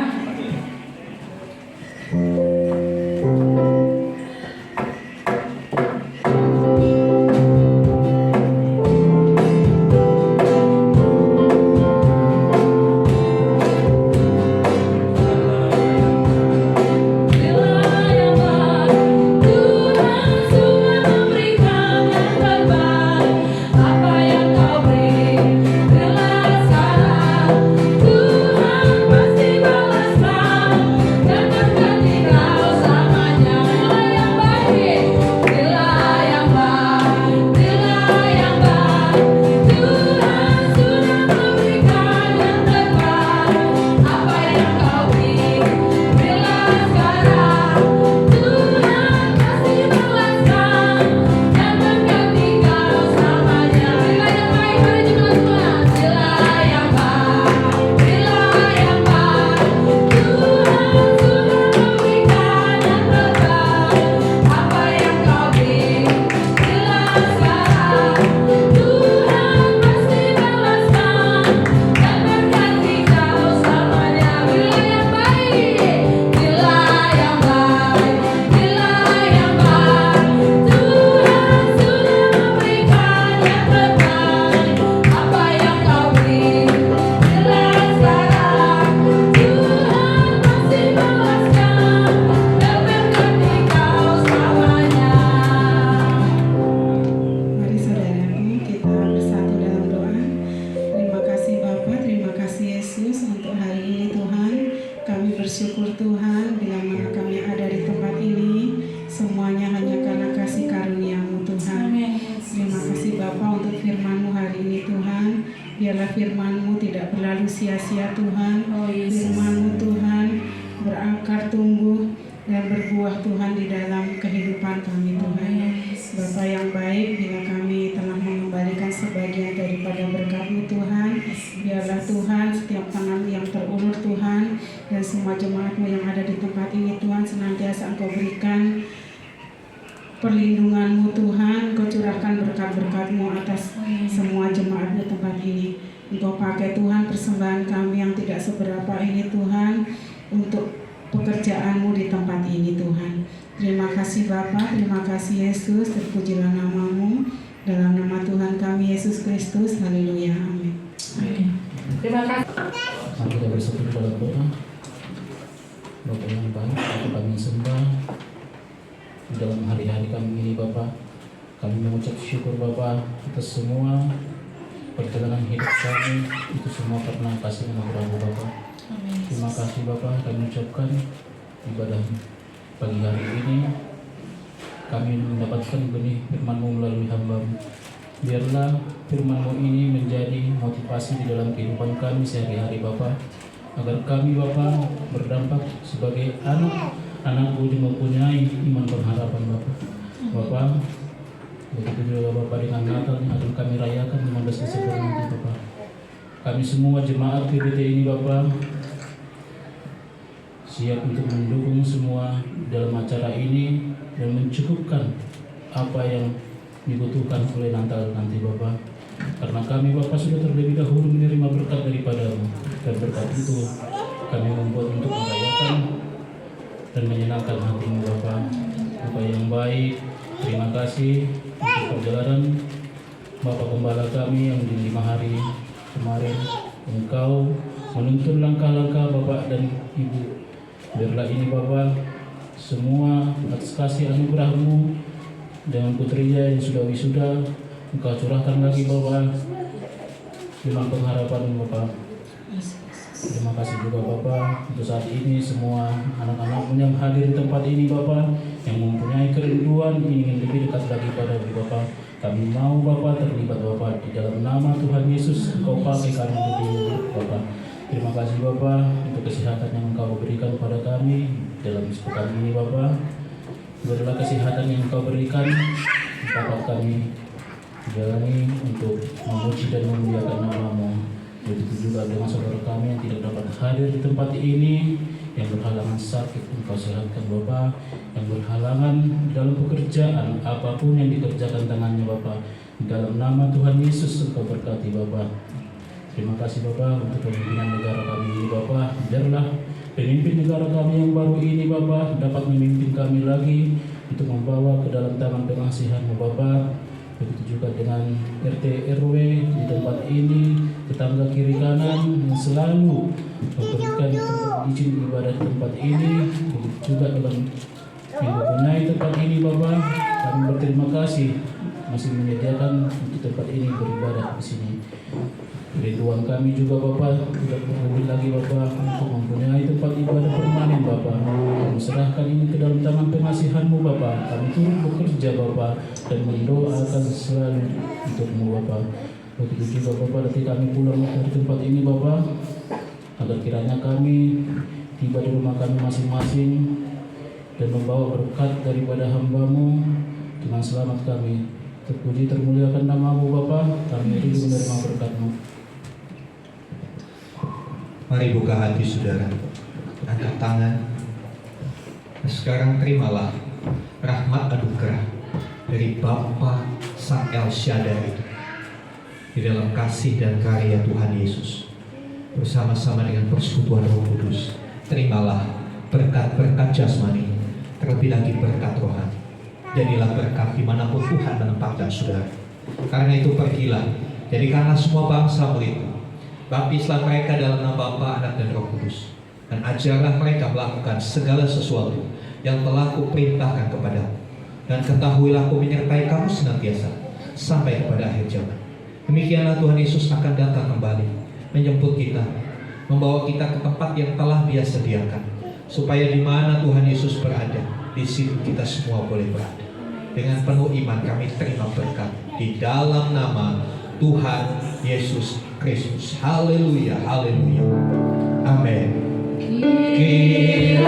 Biarlah firman-Mu tidak berlalu sia-sia Tuhan. Firman-Mu Tuhan berakar, tumbuh, dan berbuah Tuhan di dalam kehidupan kami Tuhan. Bapa yang baik, bila kami telah mengembalikan sebagian daripada berkat-Mu Tuhan, biarlah Tuhan setiap tangan yang terulur Tuhan, dan semua jemaat-Mu yang ada di tempat ini Tuhan, senantiasa Engkau berikan perlindungan-Mu Tuhan. Engkau curahkan berkat-berkat-Mu atas semua jemaat di tempat ini. Engkau pakai Tuhan persembahan kami yang tidak seberapa ini Tuhan, untuk pekerjaan-Mu di tempat ini Tuhan. Terima kasih Bapa, terima kasih Yesus, terpujilah nama-Mu. Dalam nama Tuhan kami Yesus Kristus, haleluya, amin. Terima kasih. Mari kita bersatu dalam doa. Bapa yang baik, kami sembah di dalam hari-hari kami ini Bapa. Kami mengucap syukur Bapa atas semua perjalanan hidup kami, itu semua karena kasih anugerah-Mu Bapa. Terima kasih Bapa, kami ucapkan ibadah pagi hari ini kami mendapatkan benih firman-Mu melalui hamba-Mu. Biarlah firman-Mu ini menjadi motivasi di dalam kehidupan kami sehari-hari Bapa, agar kami Bapa berdampak sebagai anak-anak-Mu yang mempunyai iman pengharapan Bapa. Bapa, begitu juga Bapa dengan Natal yang akan kami rayakan 15 Desember nanti Bapa. Kami semua jemaat PBT ini Bapa siap untuk mendukung semua dalam acara ini dan mencukupkan apa yang dibutuhkan oleh Natal nanti Bapa. Karena kami Bapa sudah terlebih dahulu menerima berkat daripada-Mu, dan berkat itu kami membuat untuk merayakan dan menyenangkan hati-Mu Bapa. Bapa yang baik, terima kasih untuk perjalanan Bapak Gembala kami yang di 5 hari kemarin. Engkau menuntun langkah-langkah Bapak dan Ibu. Biarlah ini Bapak semua atas kasih anugerah-Mu dengan putrinya yang sudah wisuda, Engkau curahkan lagi Bapak firman pengharapan Bapak. Terima kasih juga Bapak untuk saat ini semua anak-anak-Mu yang hadir di tempat ini Bapak, yang mempunyai kerinduan ingin lebih dekat lagi pada Bapak. Kami mau Bapak terlibat Bapak di dalam nama Tuhan Yesus. Engkau pakai kami lebih Bapak. Terima kasih Bapak untuk kesehatan yang Engkau berikan kepada kami dalam sepekan ini Bapak. Biarlah kesehatan yang Engkau berikan dapat kami jalani untuk memuji dan memuliakan nama-Mu. Begitu juga dengan saudara kami yang tidak dapat hadir di tempat ini, yang berhalangan sakit Engkau sehatkan Bapa, yang berhalangan dalam pekerjaan apapun yang dikerjakan tangannya Bapa, di dalam nama Tuhan Yesus Engkau berkati Bapa. Terima kasih Bapa untuk pemimpinan negara kami ini Bapa. Biarlah pemimpin negara kami yang baru ini Bapa dapat memimpin kami lagi untuk membawa ke dalam tangan pengasihan-Mu Bapa. Begitu juga dengan RT RW di tempat ini, tetangga kiri kanan yang selalu memberikan izin ibadah di tempat ini. Begitu juga dengan yang mempunyai tempat ini Bapa, kami berterima kasih masih menyediakan untuk tempat ini beribadah di sini. Rinduan kami juga Bapa, tidak perlu lagi Bapa untuk mempunyai tempat ibadah permanen Bapa. Kami serahkan ini ke dalam tangan pengasihan-Mu Bapa. Kami turut bekerja Bapa dan mendoakan selalu untuk-Mu Bapa. Begitu juga Bapa, nanti kami pulang dari tempat ini Bapa, agar kiranya kami tiba di rumah kami masing-masing dan membawa berkat daripada hamba-Mu dengan selamat kami. Terpuji termuliakan nama-Mu Bapa, kami rindu menerima berkat-Mu. Mari buka hati saudara, angkat tangan. Sekarang terimalah rahmat anugerah dari Bapa Sang El Shaddai di dalam kasih dan karya Tuhan Yesus bersama-sama dengan persekutuan Roh Kudus. Terimalah berkat-berkat jasmani, terlebih lagi berkat rohani. Jadilah berkat dimanapun Tuhan menempatkan saudara. Karena itu pergilah, jadikanlah semua bangsa muridmu. Baptislah mereka dalam nama Bapa, Anak dan Roh Kudus, dan ajarlah mereka melakukan segala sesuatu yang telah kuperintahkan kepadamu. Dan ketahuilah aku menyertai kamu senantiasa sampai kepada akhir zaman. Demikianlah Tuhan Yesus akan datang kembali, menjemput kita, membawa kita ke tempat yang telah Dia sediakan, supaya di mana Tuhan Yesus berada, di situ kita semua boleh berada. Dengan penuh iman kami terima berkat di dalam nama Tuhan Yesus Kristus. Haleluya, haleluya. Amin. Kiranya